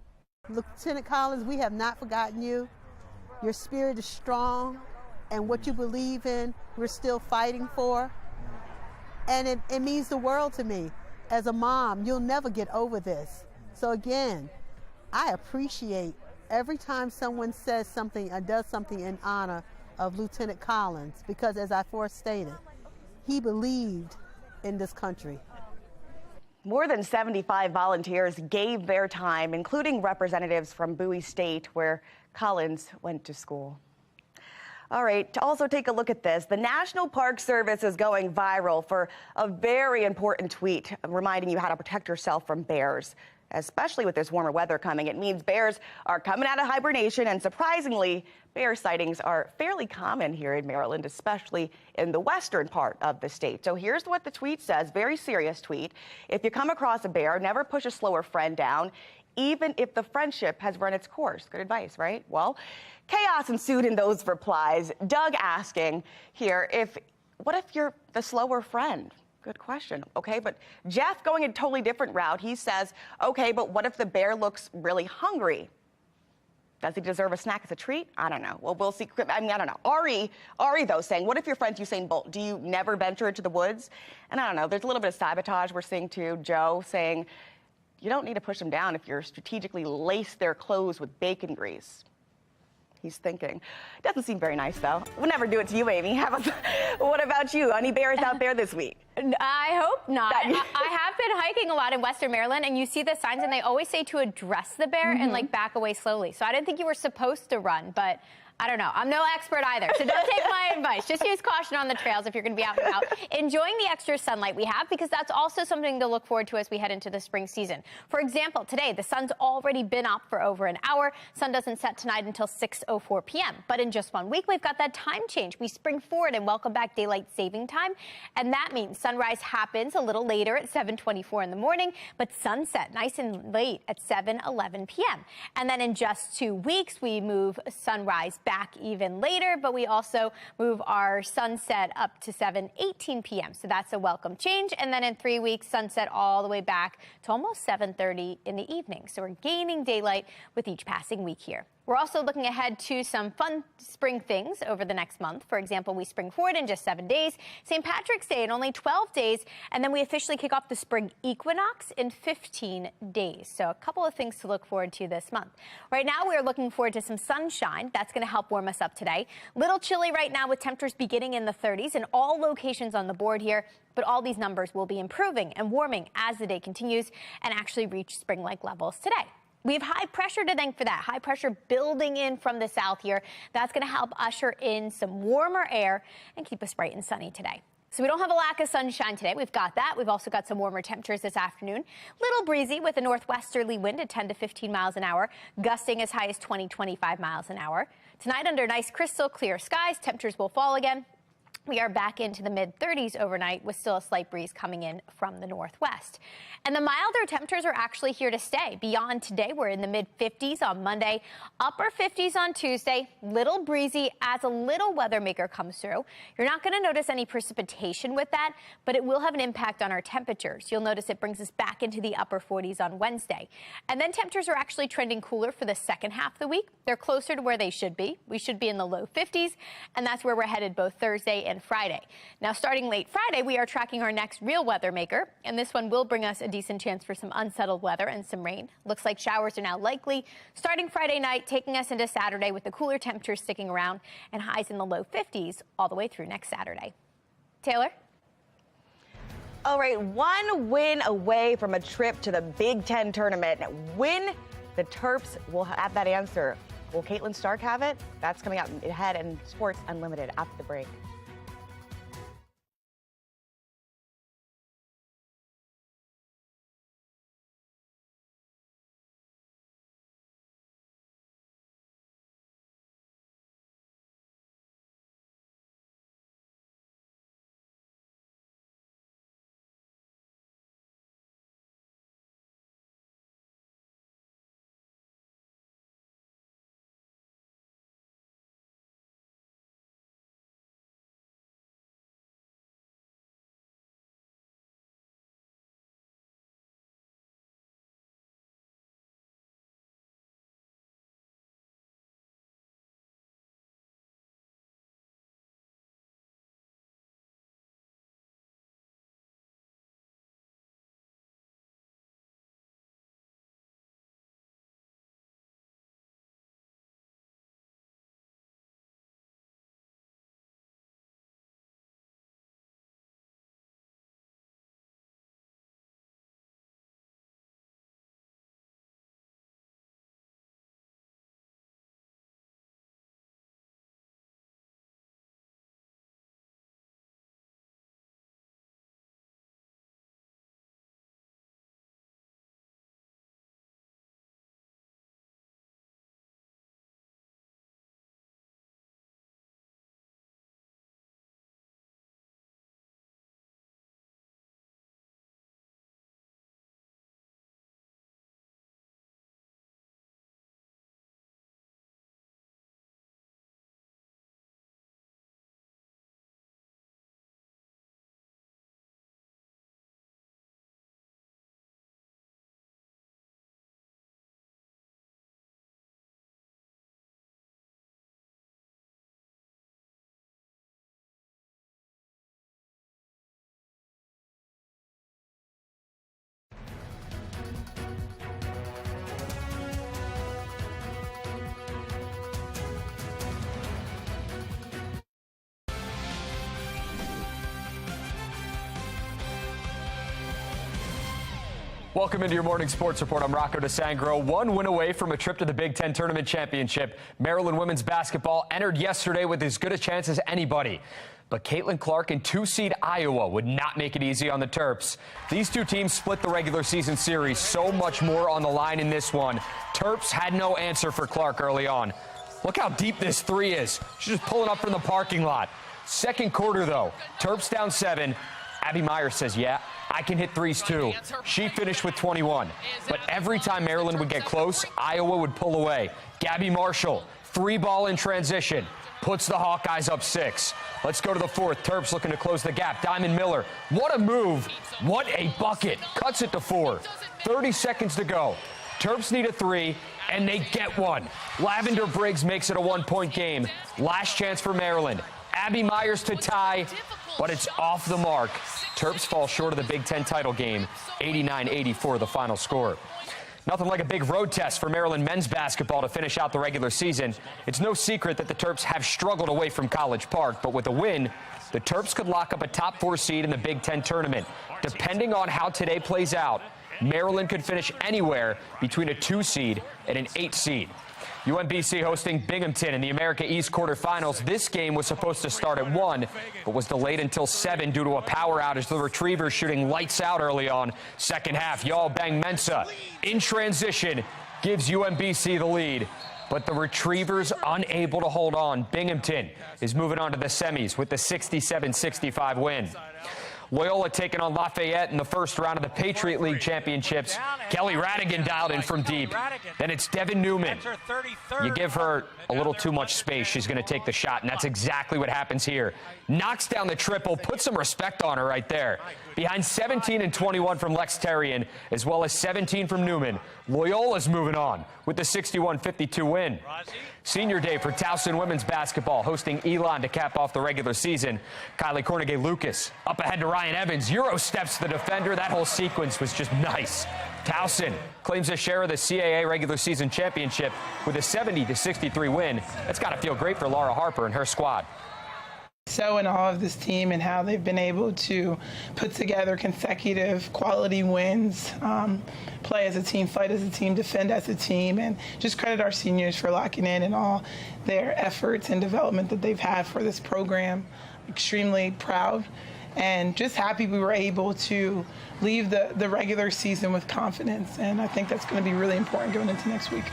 Lieutenant Collins, we have not forgotten you. Your spirit is strong, and what you believe in, we're still fighting for. And it means the world to me. As a mom, you'll never get over this. So again, I appreciate every time someone says something and does something in honor of Lieutenant Collins, because as I first stated, he believed in this country. More than 75 volunteers gave their time, including representatives from Bowie State, where Collins went to school. All right, to also take a look at this, the National Park Service is going viral for a very important tweet reminding you how to protect yourself from bears. Especially with this warmer weather coming, it means bears are coming out of hibernation, and surprisingly, bear sightings are fairly common here in Maryland, especially in the western part of the state. So here's what the tweet says, very serious tweet. If you come across a bear, never push a slower friend down, even if the friendship has run its course. Good advice, right? Well, chaos ensued in those replies. Doug asking here, what if you're the slower friend? Good question. Okay, but Jeff going a totally different route. He says, okay, but what if the bear looks really hungry? Does he deserve a snack as a treat? I don't know. Well, we'll see. I mean, I don't know. Ari though, saying, what if your friend's Usain Bolt? Do you never venture into the woods? And I don't know. There's a little bit of sabotage we're seeing too. Joe saying, you don't need to push them down if you're strategically laced their clothes with bacon grease. He's thinking. Doesn't seem very nice, though. We'll never do it to you, Amy. What about you? Any bears out there this week? I hope not. I have been hiking a lot in Western Maryland, and you see the signs, and they always say to address the bear and, like, back away slowly. So I didn't think you were supposed to run, but I don't know. I'm no expert either, so don't take my advice. Just use caution on the trails if you're going to be out and about. Enjoying the extra sunlight we have, because that's also something to look forward to as we head into the spring season. For example, today, the sun's already been up for over an hour. Sun doesn't set tonight until 6:04 p.m. But in just 1 week, we've got that time change. We spring forward and welcome back daylight saving time. And that means sunrise happens a little later at 7:24 in the morning, but sunset nice and late at 7:11 p.m. And then in just 2 weeks, we move sunrise back even later, but we also move our sunset up to 7:18 p.m. So that's a welcome change. And then in 3 weeks, sunset all the way back to almost 7:30 in the evening. So we're gaining daylight with each passing week here. We're also looking ahead to some fun spring things over the next month. For example, we spring forward in just 7 days, St. Patrick's Day in only 12 days, and then we officially kick off the spring equinox in 15 days. So a couple of things to look forward to this month. Right now, we're looking forward to some sunshine. That's going to help warm us up today. Little chilly right now with temperatures beginning in the 30s in all locations on the board here, but all these numbers will be improving and warming as the day continues and actually reach spring-like levels today. We have high pressure to thank for that. High pressure building in from the south here. That's going to help usher in some warmer air and keep us bright and sunny today. So we don't have a lack of sunshine today. We've got that. We've also got some warmer temperatures this afternoon. Little breezy with a northwesterly wind at 10 to 15 miles an hour, gusting as high as 20-25 miles an hour. Tonight, under nice crystal clear skies, temperatures will fall again. We are back into the mid-30s overnight with still a slight breeze coming in from the northwest. And the milder temperatures are actually here to stay. Beyond today, we're in the mid-50s on Monday, upper 50s on Tuesday, little breezy as a little weather maker comes through. You're not going to notice any precipitation with that, but it will have an impact on our temperatures. You'll notice it brings us back into the upper 40s on Wednesday. And then temperatures are actually trending cooler for the second half of the week. They're closer to where they should be. We should be in the low 50s, and that's where we're headed both Thursday and Friday. Now, starting late Friday, we are tracking our next real weather maker, and this one will bring us a decent chance for some unsettled weather and some rain. Looks like showers are now likely starting Friday night, taking us into Saturday with the cooler temperatures sticking around and highs in the low 50s all the way through next Saturday. Taylor? All right, one win away from a trip to the Big Ten tournament. When the Terps will have that answer. Will Caitlin Stark have it? That's coming up ahead in Sports Unlimited after the break. Welcome into your morning sports report. I'm Rocco DeSangro. One win away from a trip to the Big Ten Tournament Championship. Maryland women's basketball entered yesterday with as good a chance as anybody. But Caitlin Clark and 2-seed Iowa would not make it easy on the Terps. These two teams split the regular season series. So much more on the line in this one. Terps had no answer for Clark early on. Look how deep this three is. She's just pulling up from the parking lot. Second quarter, though, Terps down 7. Abby Myers says, yeah, I can hit threes too. She finished with 21. But every time Maryland would get close, Iowa would pull away. Gabby Marshall, 3-ball in transition, puts the Hawkeyes up 6. Let's go to the fourth. Terps looking to close the gap. Diamond Miller, what a move. What a bucket. Cuts it to 4. 30 seconds to go. Terps need a 3, and they get one. Lavender Briggs makes it a 1-point game. Last chance for Maryland. Abby Myers to tie, but it's off the mark. Terps fall short of the Big Ten title game, 89-84 the final score. Nothing like a big road test for Maryland men's basketball to finish out the regular season. It's no secret that the Terps have struggled away from College Park, but with a win, the Terps could lock up a top 4 seed in the Big Ten tournament. Depending on how today plays out, Maryland could finish anywhere between a 2 seed and an 8 seed. UMBC hosting Binghamton in the America East quarterfinals. This game was supposed to start at 1, but was delayed until 7 due to a power outage. The Retrievers shooting lights out early on. Second half, Y'all Bang Mensah in transition gives UMBC the lead, but the Retrievers unable to hold on. Binghamton is moving on to the semis with the 67-65 win. Loyola taking on Lafayette in the first round of the Patriot League Championships. Kelly Radigan dialed in from deep. Then it's Devin Newman. You give her a little too much space, she's going to take the shot, and that's exactly what happens here. Knocks down the triple, put some respect on her right there. Behind 17 and 21 from Lex Terrian, as well as 17 from Newman, Loyola's moving on with the 61-52 win. Senior day for Towson women's basketball, hosting Elon to cap off the regular season. Kylie Cornegay-Lucas up ahead to Ryan Evans. Euro steps to the defender. That whole sequence was just nice. Towson claims a share of the CAA regular season championship with a 70-63 win. That's got to feel great for Laura Harper and her squad. So in awe of this team and how they've been able to put together consecutive quality wins, play as a team, fight as a team, defend as a team, and just credit our seniors for locking in and all their efforts and development that they've had for this program. Extremely proud and just happy we were able to leave the regular season with confidence, and I think that's going to be really important going into next week.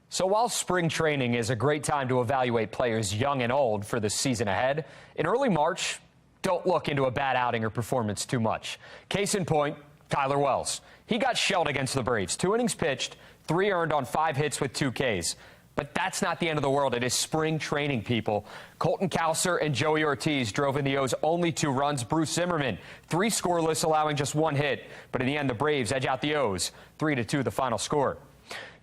So while spring training is a great time to evaluate players young and old for the season ahead, in early March, don't look into a bad outing or performance too much. Case in point, Tyler Wells. He got shelled against the Braves. 2 innings pitched, 3 earned on 5 hits with 2 Ks. But that's not the end of the world. It is spring training, people. Colton Cowser and Joey Ortiz drove in the O's only 2 runs. Bruce Zimmerman, 3 scoreless, allowing just 1 hit. But in the end, the Braves edge out the O's, 3-2 the final score.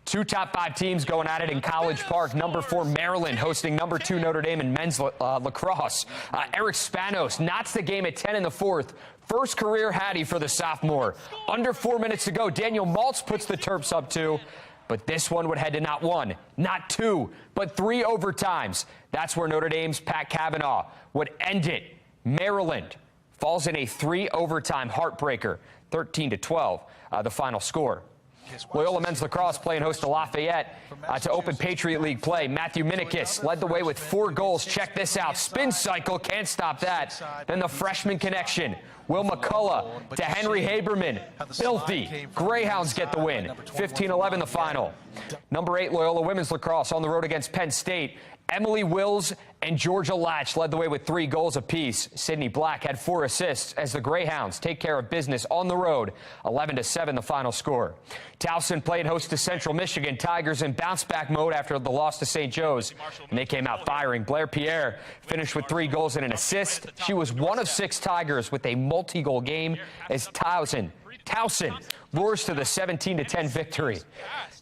2 top 5 teams going at it in College Park. Number 4 Maryland hosting number 2 Notre Dame in men's lacrosse. Eric Spanos knots the game at 10 in the 4th. First career Hattie for the sophomore. Under 4 minutes to go. Daniel Maltz puts the Terps up 2. But this one would head to not 1, not 2, but 3 overtimes. That's where Notre Dame's Pat Cavanaugh would end it. Maryland falls in a 3 overtime heartbreaker, 13-12, the final score. Loyola men's lacrosse playing host to Lafayette to open Patriot League play. Matthew Minikis led the way with 4 goals. Check this out. Spin cycle, can't stop that. Then the freshman connection. Will McCullough to Henry Haberman. Filthy. Greyhounds get the win. 15-11 the final. Number 8 Loyola women's lacrosse on the road against Penn State. Emily Wills and Georgia Latch led the way with 3 goals apiece. Sydney Black had 4 assists as the Greyhounds take care of business on the road. 11-7 the final score. Towson played host to Central Michigan. Tigers in bounce-back mode after the loss to St. Joe's, and they came out firing. Blair Pierre finished with 3 goals and an assist. She was one of 6 Tigers with a multi-goal game as Towson roars to the 17-10 victory.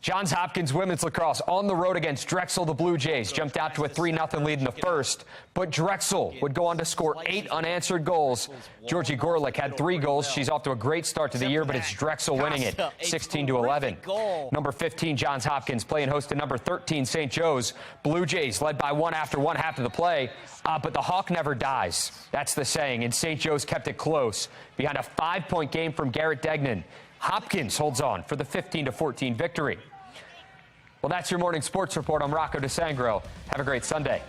Johns Hopkins women's lacrosse on the road against Drexel. The Blue Jays jumped out to a 3-0 lead in the first, but Drexel would go on to score 8 unanswered goals. Georgie Gorlick had 3 goals. She's off to a great start to the year, but it's Drexel winning it, 16-11. Number 15 Johns Hopkins playing host to number 13 St. Joe's. Blue Jays led by 1 after 1 half of the play, but the hawk never dies. That's the saying, and St. Joe's kept it close behind a 5-point game from Garrett Degnan. Hopkins holds on for the 15-14 victory. Well, that's your morning sports report. I'm Rocco DeSangro. Have a great Sunday.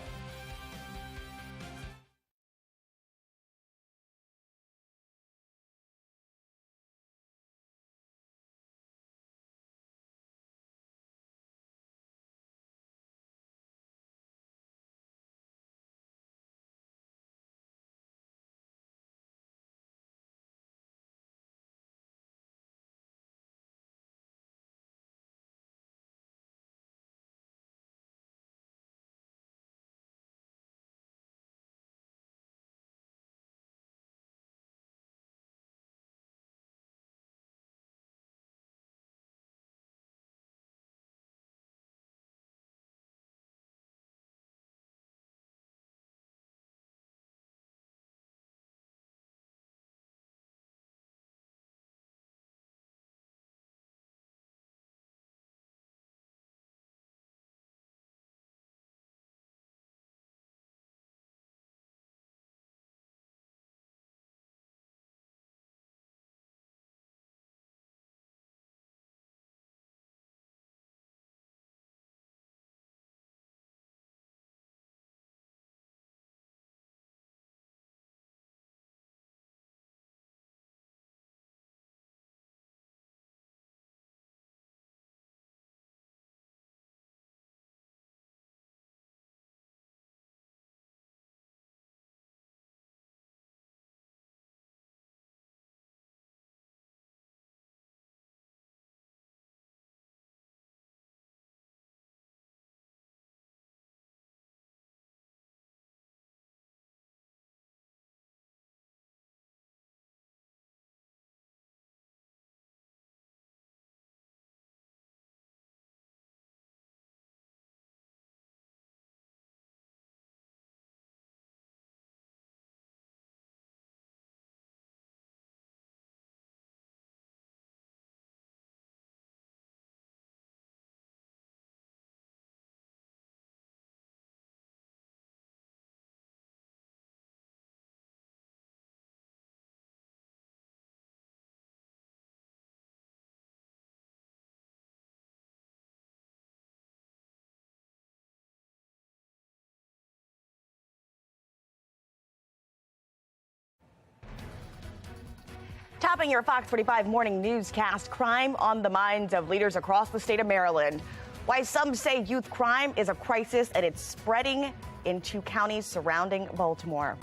Topping your Fox 45 morning newscast, crime on the minds of leaders across the state of Maryland. Why some say youth crime is a crisis and it's spreading into counties surrounding Baltimore.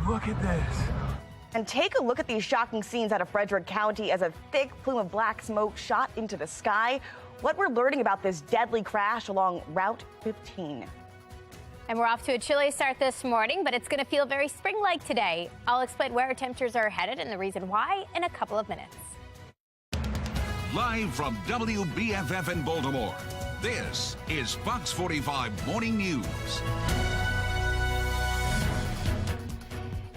Look at this. And take a look at these shocking scenes out of Frederick County as a thick plume of black smoke shot into the sky. What we're learning about this deadly crash along Route 15. And we're off to a chilly start this morning, but it's going to feel very spring-like today. I'll explain where our temperatures are headed and the reason why in a couple of minutes. Live from WBFF in Baltimore, this is Fox 45 Morning News.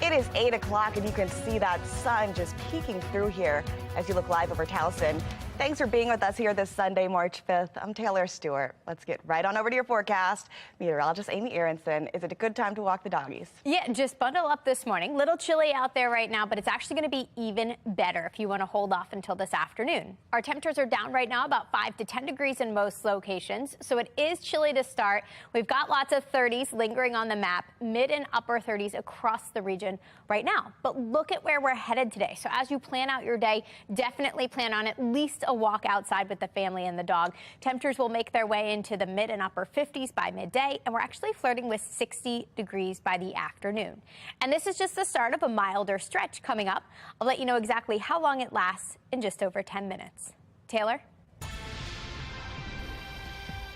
It is 8 o'clock and you can see that sun just peeking through here as you look live over Towson. Thanks for being with us here this Sunday, March 5th. I'm Taylor Stewart. Let's get right on over to your forecast. Meteorologist Amy Aronson, is it a good time to walk the doggies? Yeah, just bundle up this morning. Little chilly out there right now, but it's actually going to be even better if you want to hold off until this afternoon. Our temperatures are down right now about 5 to 10 degrees in most locations, so it is chilly to start. We've got lots of 30s lingering on the map, mid and upper 30s across the region right now. But look at where we're headed today. So as you plan out your day, definitely plan on at least a walk outside with the family and the dog. Temperatures will make their way into the mid and upper 50s by midday, and we're actually flirting with 60 degrees by the afternoon. And this is just the start of a milder stretch coming up. I'll let you know exactly how long it lasts in just over 10 minutes. Taylor?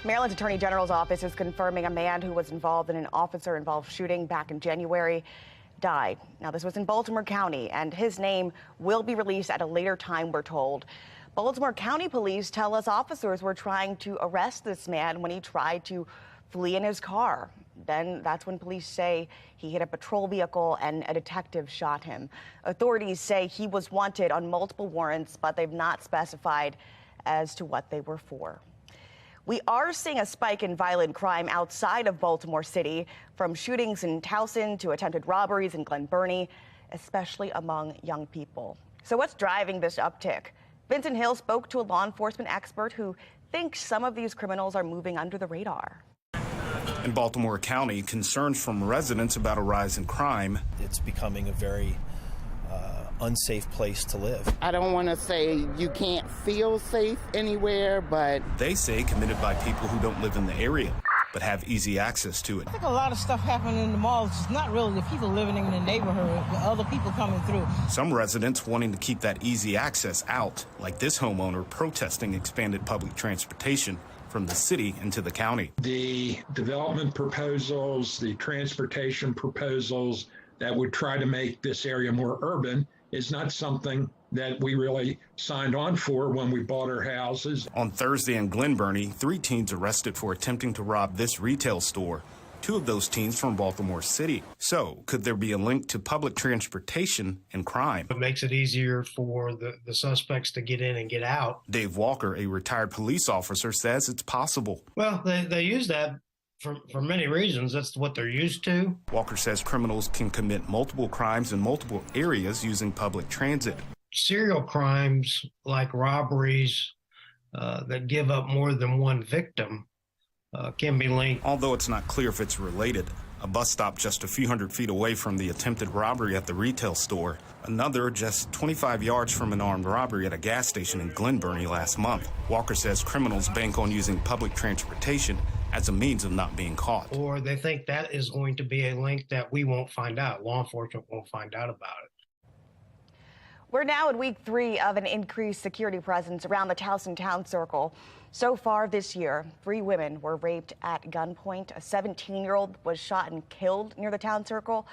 Maryland's Attorney General's office is confirming a man who was involved in an officer-involved shooting back in January died. Now, this was in Baltimore County, and his name will be released at a later time, we're told. Baltimore County police tell us officers were trying to arrest this man when he tried to flee in his car. Then that's when police say he hit a patrol vehicle and a detective shot him. Authorities say he was wanted on multiple warrants, but they've not specified as to what they were for. We are seeing a spike in violent crime outside of Baltimore City, from shootings in Towson to attempted robberies in Glen Burnie, especially among young people. So what's driving this uptick? Vincent Hill spoke to a law enforcement expert who thinks some of these criminals are moving under the radar. In Baltimore County, concerns from residents about a rise in crime. It's becoming a very unsafe place to live. I don't want to say you can't feel safe anywhere, but They say committed by people who don't live in the area, but have easy access to it. I think a lot of stuff happening in the malls is not really the people living in the neighborhood, but other people coming through. Some residents wanting to keep that easy access out, like this homeowner protesting expanded public transportation from the city into the county. The development proposals, the transportation proposals that would try to make this area more urban is not something that we really signed on for when we bought our houses. On Thursday in Glen Burnie, 3 teens arrested for attempting to rob this retail store. 2 of those teens from Baltimore City. So, could there be a link to public transportation and crime? It makes it easier for the suspects to get in and get out. Dave Walker, a retired police officer, says it's possible. Well, they use that for many reasons. That's what they're used to. Walker says criminals can commit multiple crimes in multiple areas using public transit. Serial crimes like robberies that give up more than one victim can be linked. Although it's not clear if it's related. A bus stop just a few hundred feet away from the attempted robbery at the retail store. Another just 25 yards from an armed robbery at a gas station in Glen Burnie last month. Walker says criminals bank on using public transportation as a means of not being caught. Or they think that is going to be a link that we won't find out. Law enforcement won't find out about it. We're now in week 3 of an increased security presence around the Towson town circle. So far this year, 3 women were raped at gunpoint. A 17-year-old was shot and killed near the town circle.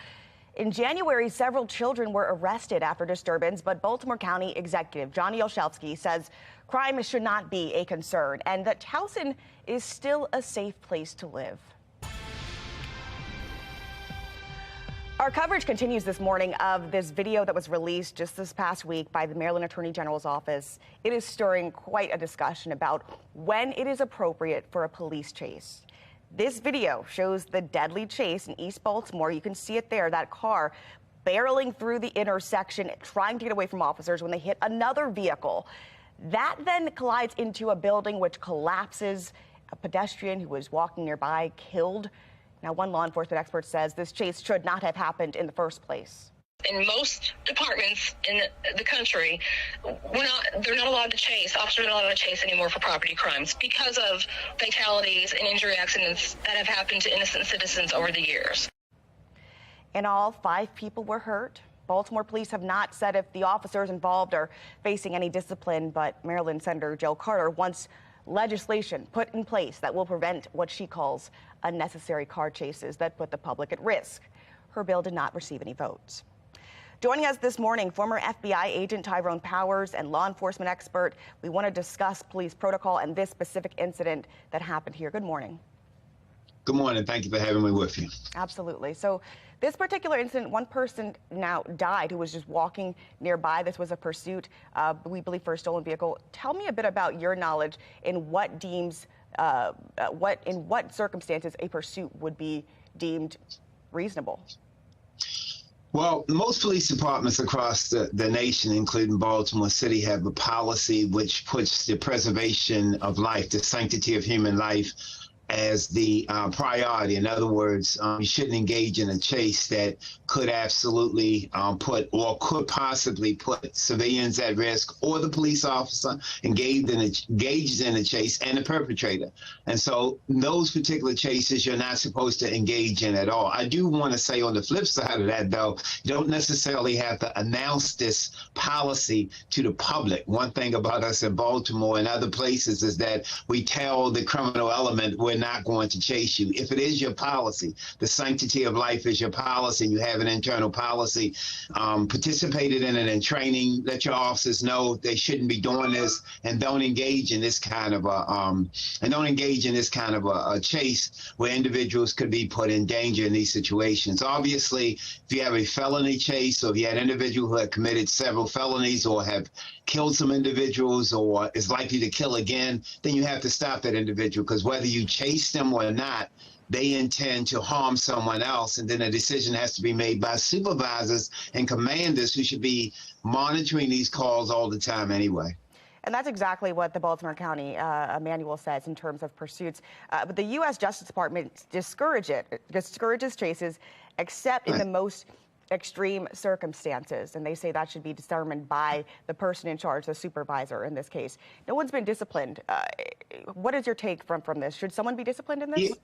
In January, several children were arrested after disturbance, but Baltimore County Executive Johnny Olszewski says crime should not be a concern and that Towson is still a safe place to live. Our coverage continues this morning of this video that was released just this past week by the Maryland Attorney General's office. It is stirring quite a discussion about when it is appropriate for a police chase. This video shows the deadly chase in East Baltimore. You can see it there, that car barreling through the intersection, trying to get away from officers when they hit another vehicle. That then collides into a building which collapses. A pedestrian who was walking nearby killed. Now, one law enforcement expert says this chase should not have happened in the first place. In most departments in the country, they're not allowed to chase. Officers are not allowed to chase anymore for property crimes because of fatalities and injury accidents that have happened to innocent citizens over the years. In all, 5 people were hurt. Baltimore police have not said if the officers involved are facing any discipline, but Maryland Senator Jill Carter wants legislation put in place that will prevent what she calls unnecessary car chases that put the public at risk. Her bill did not receive any votes. Joining us this morning, former FBI agent Tyrone Powers and law enforcement expert. We want to discuss police protocol and this specific incident that happened here. Good morning. Good morning. Thank you for having me with you. Absolutely. So this particular incident, one person now died who was just walking nearby. This was a pursuit, we believe, for a stolen vehicle. Tell me a bit about your knowledge in what deems, in what circumstances a pursuit would be deemed reasonable. Well, most police departments across the nation, including Baltimore City, have a policy which puts the preservation of life, the sanctity of human life, as the priority. In other words, you shouldn't engage in a chase that could absolutely put or could possibly put civilians at risk or the police officer engaged in a chase and the perpetrator. And so those particular chases you're not supposed to engage in at all. I do want to say on the flip side of that, though, you don't necessarily have to announce this policy to the public. One thing about us in Baltimore and other places is that we tell the criminal element we're not going to chase you. If it is your policy, the sanctity of life is your policy, and you have an internal policy, participated in it in training, let your officers know they shouldn't be doing this, and don't engage in this kind of a chase where individuals could be put in danger in these situations. Obviously, if you have a felony chase, or if you had an individual who had committed several felonies or have killed some individuals or is likely to kill again, then you have to stop that individual, because whether you chase them or not, they intend to harm someone else. And then a decision has to be made by supervisors and commanders who should be monitoring these calls all the time anyway. And that's exactly what the Baltimore County manual says in terms of pursuits. But the U.S. Justice Department discourages chases except in the most extreme circumstances. And they say that should be determined by the person in charge, the supervisor in this case. No one's been disciplined. What is your take from this? Should someone be disciplined in this? Yeah.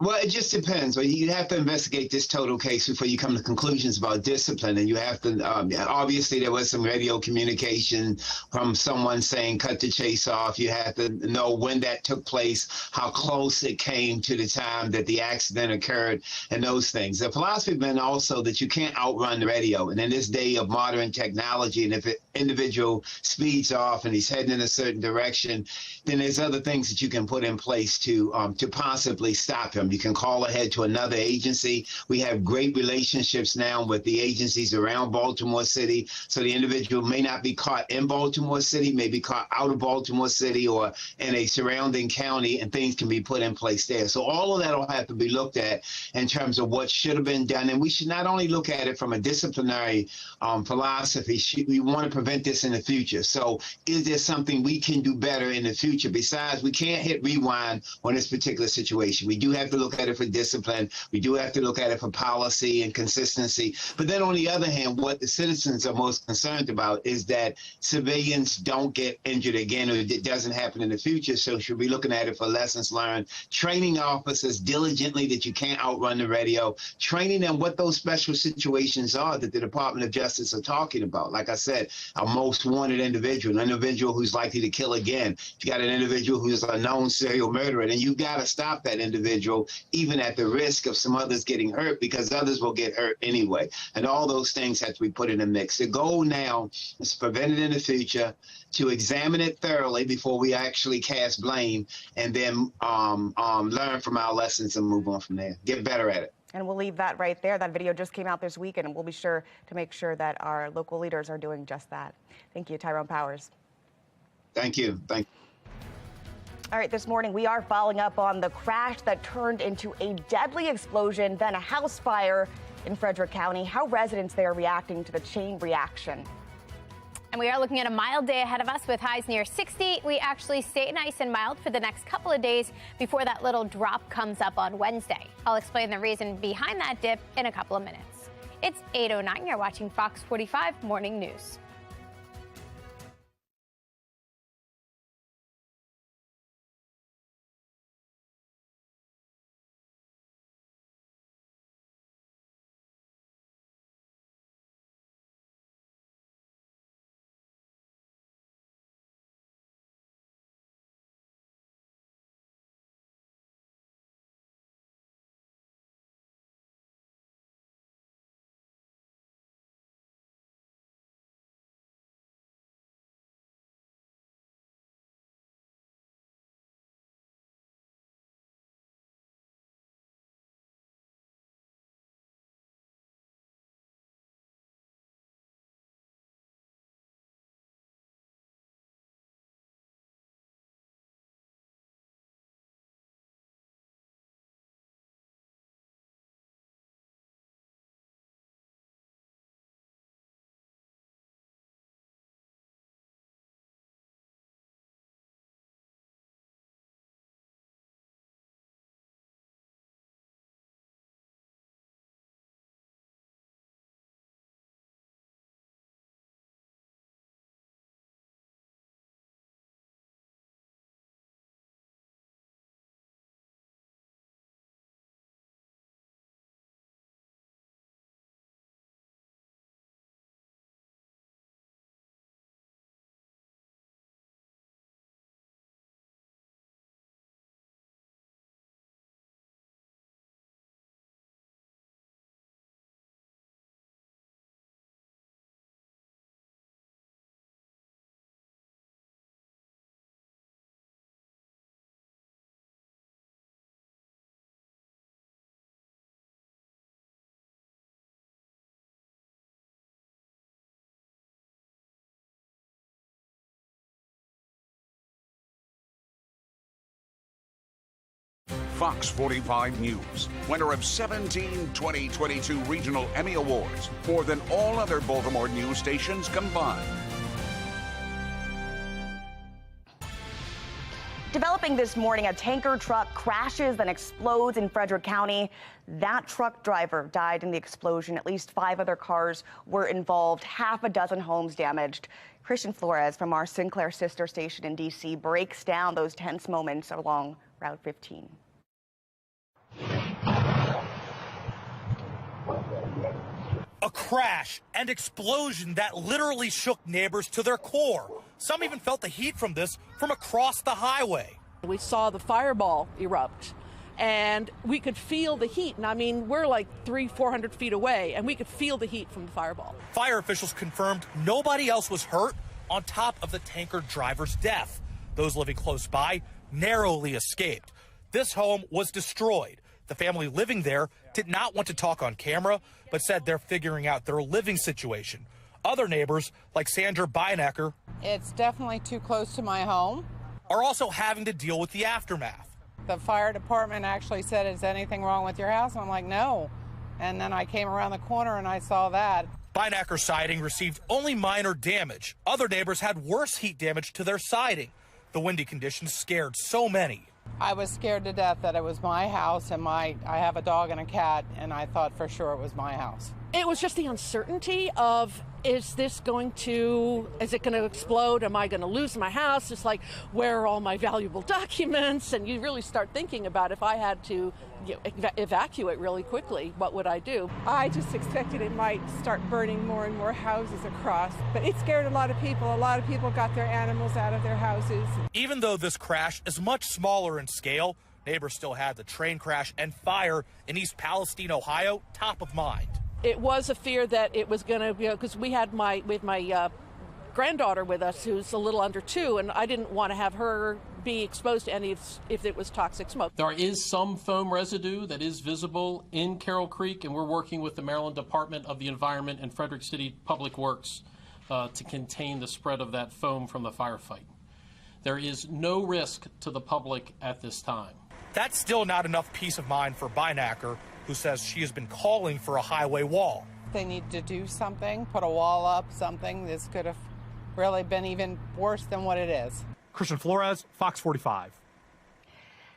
Well, it just depends. Well, you have to investigate this total case before you come to conclusions about discipline. And you have to, obviously, there was some radio communication from someone saying cut the chase off. You have to know when that took place, how close it came to the time that the accident occurred, and those things. The philosophy has been also that you can't outrun the radio. And in this day of modern technology, and if an individual speeds off and he's heading in a certain direction, then there's other things that you can put in place to possibly stop him. You can call ahead to another agency. We have great relationships now with the agencies around Baltimore City. So the individual may not be caught in Baltimore City, may be caught out of Baltimore City or in a surrounding county, and things can be put in place there. So all of that will have to be looked at in terms of what should have been done. And we should not only look at it from a disciplinary philosophy, we want to prevent this in the future. So is there something we can do better in the future? Besides, we can't hit rewind on this particular situation. We do have to look at it for discipline. We do have to look at it for policy and consistency. But then on the other hand, what the citizens are most concerned about is that civilians don't get injured again, or it doesn't happen in the future. So should be looking at it for lessons learned, training officers diligently that you can't outrun the radio, training them what those special situations are that the Department of Justice are talking about. Like I said, a most wanted individual, an individual who's likely to kill again. You got an individual who's a known serial murderer, and you got to stop that individual even at the risk of some others getting hurt, because others will get hurt anyway. And all those things have to be put in the mix. The goal now is to prevent it in the future, to examine it thoroughly before we actually cast blame, and then learn from our lessons and move on from there. Get better at it. And we'll leave that right there. That video just came out this weekend, and we'll be sure to make sure that our local leaders are doing just that. Thank you, Tyrone Powers. Thank you. Thank you. All right, this morning we are following up on the crash that turned into a deadly explosion, then a house fire in Frederick County. How residents there are reacting to the chain reaction. And we are looking at a mild day ahead of us with highs near 60. We actually stay nice and mild for the next couple of days before that little drop comes up on Wednesday. I'll explain the reason behind that dip in a couple of minutes. It's 8:09. You're watching Fox 45 Morning News. Fox 45 News, winner of 17 2022 Regional Emmy Awards, more than all other Baltimore news stations combined. Developing this morning, a tanker truck crashes and explodes in Frederick County. That truck driver died in the explosion. At least 5 other cars were involved, half a dozen homes damaged. Christian Flores from our Sinclair sister station in D.C. breaks down those tense moments along Route 15. A crash and explosion that literally shook neighbors to their core. Some even felt the heat from this from across the highway. We saw the fireball erupt, and we could feel the heat. And I mean, we're like 300-400 feet away, and we could feel the heat from the fireball. Fire officials confirmed nobody else was hurt on top of the tanker driver's death. Those living close by narrowly escaped. This home was destroyed. The family living there did not want to talk on camera, but said they're figuring out their living situation. Other neighbors, like Sandra Beinecker, it's definitely too close to my home, are also having to deal with the aftermath. The fire department actually said, is anything wrong with your house? And I'm like, no. And then I came around the corner and I saw that. Beinecker siding received only minor damage. Other neighbors had worse heat damage to their siding. The windy conditions scared so many. I was scared to death that it was my house, and I have a dog and a cat, and I thought for sure it was my house. It was just the uncertainty of, is it going to explode? Am I going to lose my house? It's like, where are all my valuable documents? And you really start thinking about, if I had to evacuate really quickly, what would I do? I just expected it might start burning more and more houses across, but it scared a lot of people. A lot of people got their animals out of their houses. Even though this crash is much smaller in scale, neighbors still had the train crash and fire in East Palestine, Ohio, top of mind. It was a fear that it was going to, because we had my granddaughter with us who's a little under 2, and I didn't want to have her be exposed to any if it was toxic smoke. There is some foam residue that is visible in Carroll Creek, and we're working with the Maryland Department of the Environment and Frederick City Public Works to contain the spread of that foam from the firefight. There is no risk to the public at this time. That's still not enough peace of mind for Beinecker, who says she has been calling for a highway wall. They need to do something, put a wall up, something. This could have really been even worse than what it is. Christian Flores, Fox 45.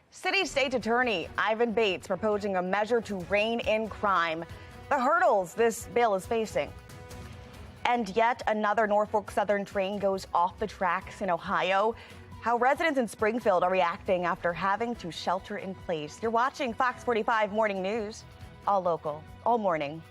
City State Attorney Ivan Bates proposing a measure to rein in crime. The hurdles this bill is facing. And yet another Norfolk Southern train goes off the tracks in Ohio. How residents in Springfield are reacting after having to shelter in place. You're watching Fox 45 Morning News, all local, all morning.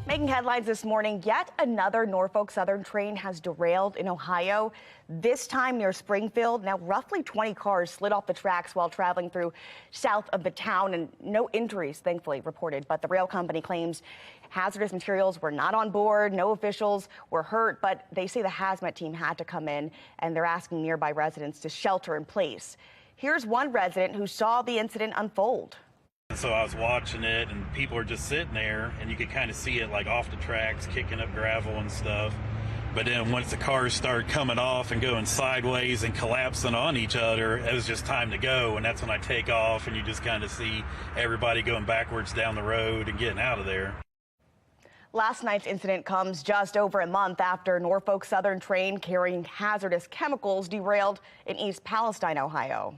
Making headlines this morning, yet another Norfolk Southern train has derailed in Ohio, this time near Springfield. Now, roughly 20 cars slid off the tracks while traveling through south of the town, and no injuries, thankfully, reported. But the rail company claims hazardous materials were not on board. No officials were hurt, but they say the hazmat team had to come in, and they're asking nearby residents to shelter in place. Here's one resident who saw the incident unfold. So I was watching it, and people are just sitting there, and you could kind of see it like off the tracks, kicking up gravel and stuff. But then once the cars start coming off and going sideways and collapsing on each other, it was just time to go. And that's when I take off, and you just kind of see everybody going backwards down the road and getting out of there. Last night's incident comes just over a month after Norfolk Southern train carrying hazardous chemicals derailed in East Palestine, Ohio.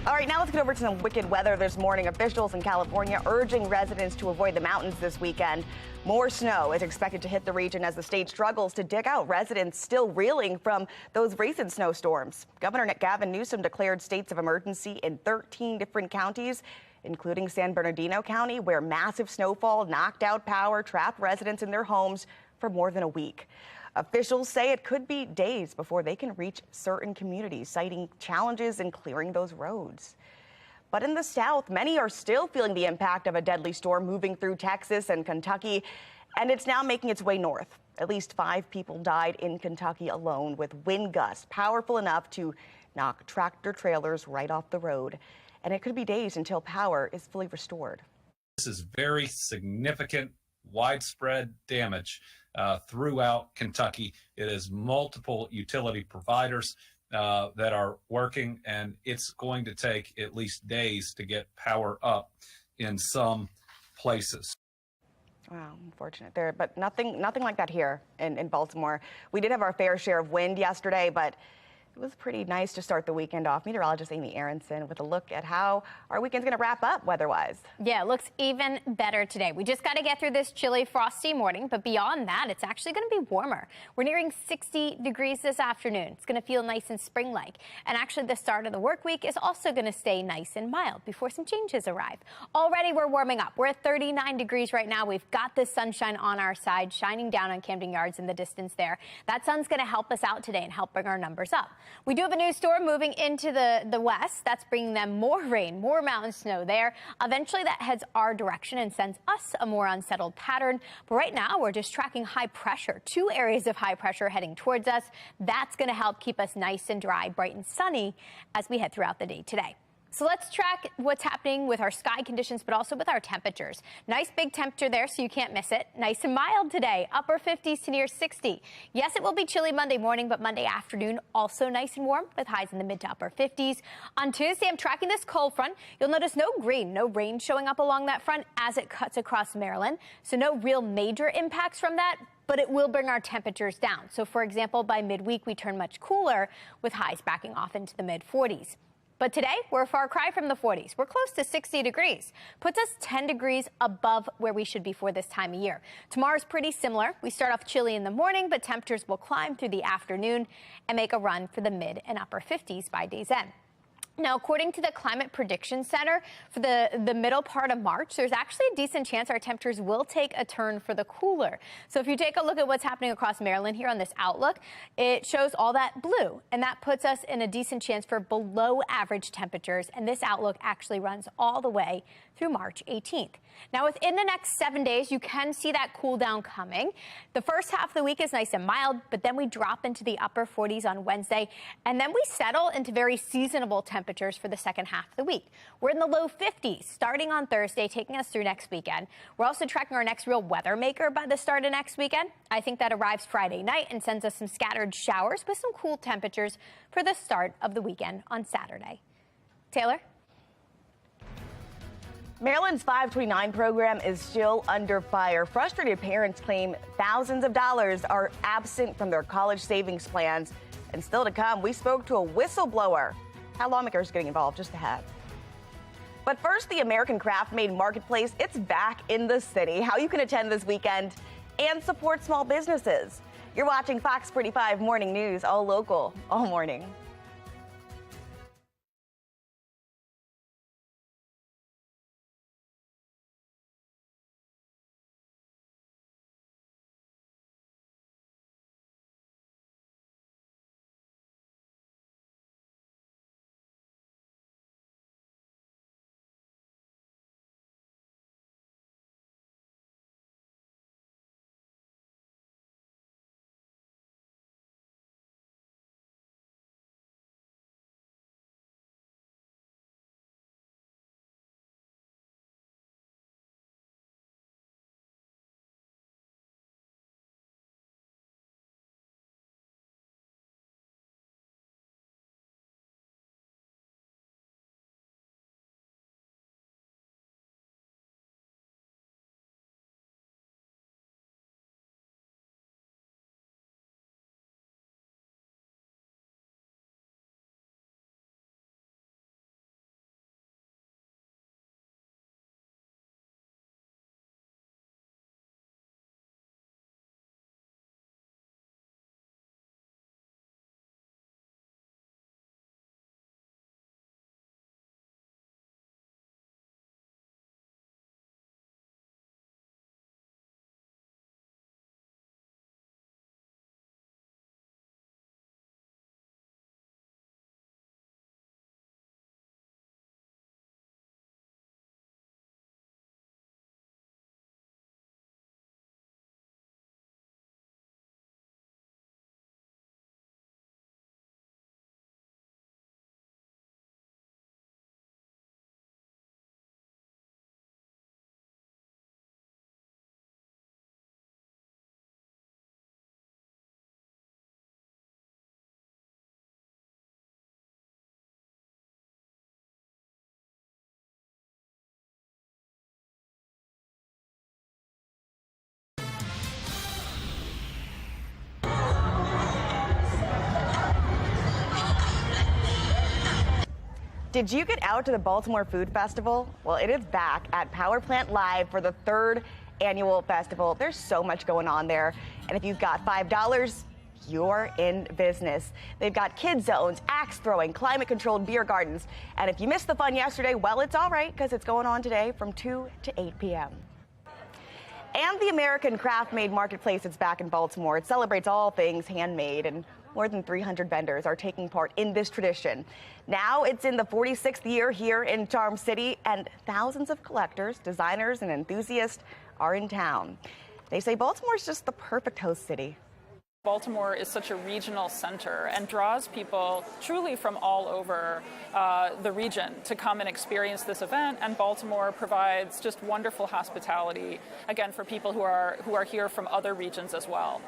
All right, now let's get over to some wicked weather this morning. Officials in California urging residents to avoid the mountains this weekend. More snow is expected to hit the region as the state struggles to dig out residents still reeling from those recent snowstorms. Governor Gavin Newsom declared states of emergency in 13 different counties, including San Bernardino County, where massive snowfall knocked out power, trapped residents in their homes for more than a week. Officials say it could be days before they can reach certain communities, citing challenges in clearing those roads. But in the South, many are still feeling the impact of a deadly storm moving through Texas and Kentucky, and it's now making its way north. At least 5 people died in Kentucky alone, with wind gusts powerful enough to knock tractor trailers right off the road. And it could be days until power is fully restored. This is very significant, widespread damage throughout Kentucky. It is multiple utility providers that are working, and it's going to take at least days to get power up in some places. Wow, unfortunate there, but nothing like that here in Baltimore. We did have our fair share of wind yesterday, but it was pretty nice to start the weekend off. Meteorologist Amy Aronson with a look at how our weekend's going to wrap up weather-wise. Yeah, it looks even better today. We just got to get through this chilly, frosty morning, but beyond that, it's actually going to be warmer. We're nearing 60 degrees this afternoon. It's going to feel nice and spring-like. And actually, the start of the work week is also going to stay nice and mild before some changes arrive. Already, we're warming up. We're at 39 degrees right now. We've got the sunshine on our side, shining down on Camden Yards in the distance there. That sun's going to help us out today and help bring our numbers up. We do have a new storm moving into the west. That's bringing them more rain, more mountain snow there. Eventually, that heads our direction and sends us a more unsettled pattern. But right now, we're just tracking high pressure. 2 areas of high pressure heading towards us. That's going to help keep us nice and dry, bright and sunny as we head throughout the day today. So let's track what's happening with our sky conditions, but also with our temperatures. Nice big temperature there, so you can't miss it. Nice and mild today, upper 50s to near 60. Yes, it will be chilly Monday morning, but Monday afternoon also nice and warm with highs in the mid to upper 50s. On Tuesday, I'm tracking this cold front. You'll notice no green, no rain showing up along that front as it cuts across Maryland. So no real major impacts from that, but it will bring our temperatures down. So for example, by midweek, we turn much cooler with highs backing off into the mid 40s. But today, we're a far cry from the 40s. We're close to 60 degrees. Puts us 10 degrees above where we should be for this time of year. Tomorrow's pretty similar. We start off chilly in the morning, but temperatures will climb through the afternoon and make a run for the mid and upper 50s by day's end. Now, according to the Climate Prediction Center, for the middle part of March, there's actually a decent chance our temperatures will take a turn for the cooler. So if you take a look at what's happening across Maryland here on this outlook, it shows all that blue, and that puts us in a decent chance for below average temperatures. And this outlook actually runs all the way through March 18th. Now, within the next 7 days, you can see that cool down coming. The first half of the week is nice and mild, but then we drop into the upper 40s on Wednesday, and then we settle into very seasonable temperatures for the second half of the week. We're in the low 50s starting on Thursday, taking us through next weekend. We're also tracking our next real weather maker by the start of next weekend. I think that arrives Friday night and sends us some scattered showers with some cool temperatures for the start of the weekend on Saturday. Taylor? Maryland's 529 program is still under fire. Frustrated parents claim thousands of dollars are absent from their college savings plans. And still to come, we spoke to a whistleblower. How lawmakers getting involved, just ahead. But first, the American Craft Made Marketplace, it's back in the city. How you can attend this weekend and support small businesses. You're watching Fox 45 Morning News, all local, all morning. Did you get out to the Baltimore Food Festival? Well, it is back at Power Plant Live for the 3rd annual festival. There's so much going on there. And if you've got $5, you're in business. They've got kid zones, axe throwing, climate-controlled beer gardens. And if you missed the fun yesterday, well, it's all right, because it's going on today from 2 to 8 p.m. And the American Craft-Made Marketplace is back in Baltimore. It celebrates all things handmade, and more than 300 vendors are taking part in this tradition. Now it's in the 46th year here in Charm City, and thousands of collectors, designers, and enthusiasts are in town. They say Baltimore's just the perfect host city. Baltimore is such a regional center and draws people truly from all over the region to come and experience this event. And Baltimore provides just wonderful hospitality, again, for people who are here from other regions as well.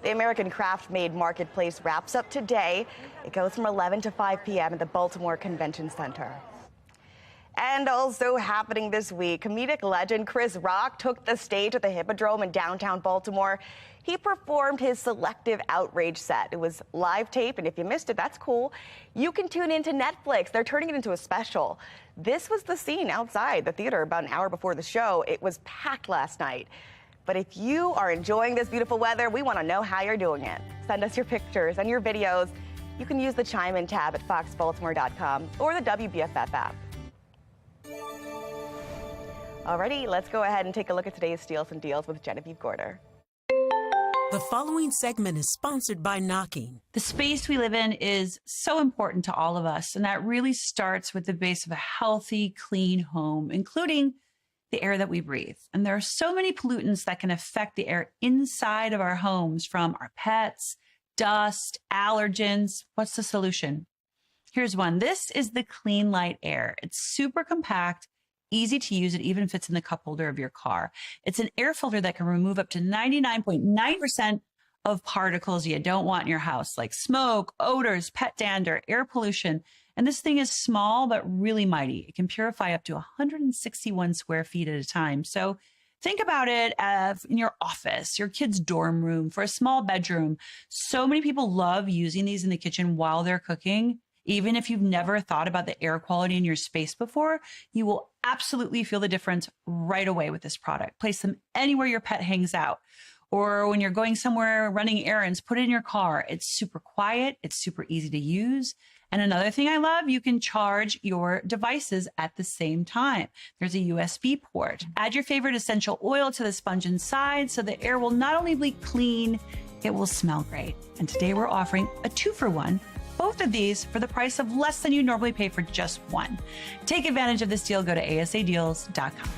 The American Craft-Made Marketplace wraps up today. It goes from 11 to 5 p.m. at the Baltimore Convention Center. And also happening this week, comedic legend Chris Rock took the stage at the Hippodrome in downtown Baltimore. He performed his Selective Outrage set. It was live tape, and if you missed it, that's cool. You can tune into Netflix. They're turning it into a special. This was the scene outside the theater about an hour before the show. It was packed last night. But if you are enjoying this beautiful weather, we want to know how you're doing it. Send us your pictures and your videos. You can use the Chime In tab at foxbaltimore.com or the WBFF app. Alrighty, let's go ahead and take a look at today's Steals and Deals with Genevieve Gorder. The following segment is sponsored by Knocking. The space we live in is so important to all of us, and that really starts with the base of a healthy, clean home, including the air that we breathe. And there are so many pollutants that can affect the air inside of our homes, from our pets, dust, allergens. What's the solution? Here's one. This is the Clean Light Air. It's super compact, easy to use. It even fits in the cup holder of your car. It's an air filter that can remove up to 99.9% of particles you don't want in your house, like smoke, odors, pet dander, air pollution. And this thing is small, but really mighty. It can purify up to 161 square feet at a time. So think about it in your office, your kid's dorm room, for a small bedroom. So many people love using these in the kitchen while they're cooking. Even if you've never thought about the air quality in your space before, you will absolutely feel the difference right away with this product. Place them anywhere your pet hangs out, or when you're going somewhere running errands, put it in your car. It's super quiet. It's super easy to use. And another thing I love, you can charge your devices at the same time. There's a USB port. Add your favorite essential oil to the sponge inside so the air will not only be clean, it will smell great. And today we're offering a 2-for-1. Both of these for the price of less than you normally pay for just one. Take advantage of this deal. Go to asadeals.com.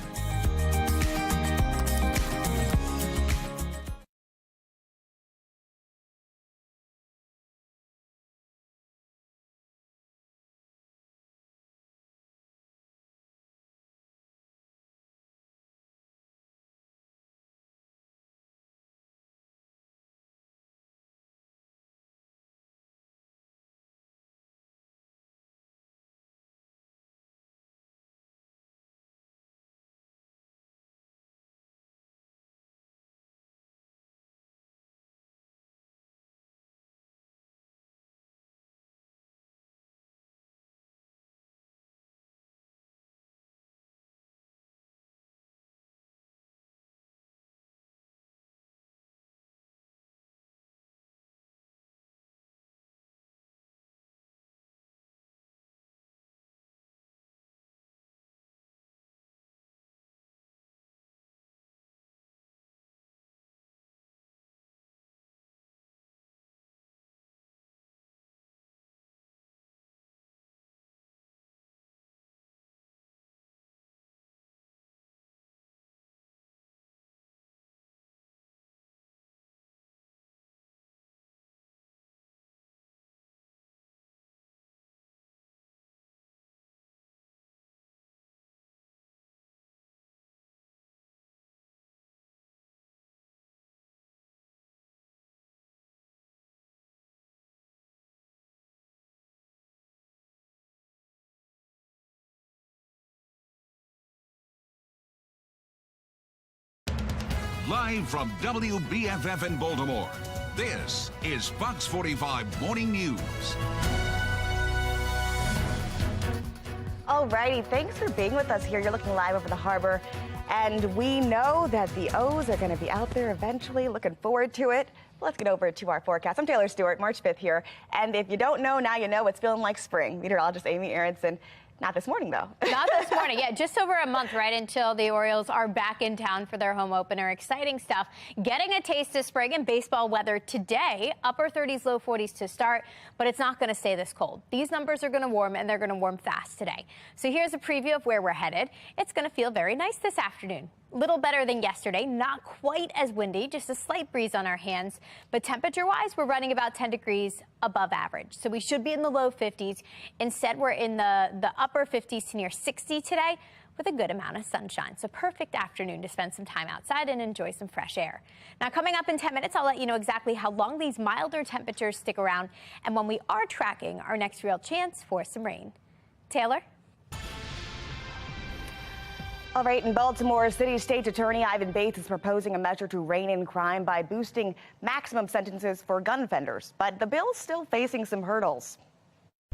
Live from WBFF in Baltimore, this is Fox 45 Morning News. Alrighty, thanks for being with us here. You're looking live over the harbor, and we know that the O's are going to be out there eventually. Looking forward to it. Let's get over to our forecast. I'm Taylor Stewart, March 5th here, and if you don't know, now you know. It's feeling like spring. Meteorologist Amy Aronson. Not this morning, though. Not this morning. Yeah, just over a month, right, until the Orioles are back in town for their home opener. Exciting stuff. Getting a taste of spring and baseball weather today. Upper 30s, low 40s to start, but it's not going to stay this cold. These numbers are going to warm, and they're going to warm fast today. So here's a preview of where we're headed. It's going to feel very nice this afternoon. Little better than yesterday, not quite as windy, just a slight breeze on our hands. But temperature-wise, we're running about 10 degrees above average. So we should be in the low 50s. Instead, we're in the upper 50s to near 60 today with a good amount of sunshine. So perfect afternoon to spend some time outside and enjoy some fresh air. Now, coming up in 10 minutes, I'll let you know exactly how long these milder temperatures stick around and when we are tracking our next real chance for some rain. Taylor? All right, in Baltimore, City State Attorney Ivan Bates is proposing a measure to rein in crime by boosting maximum sentences for gun offenders. But the bill's still facing some hurdles.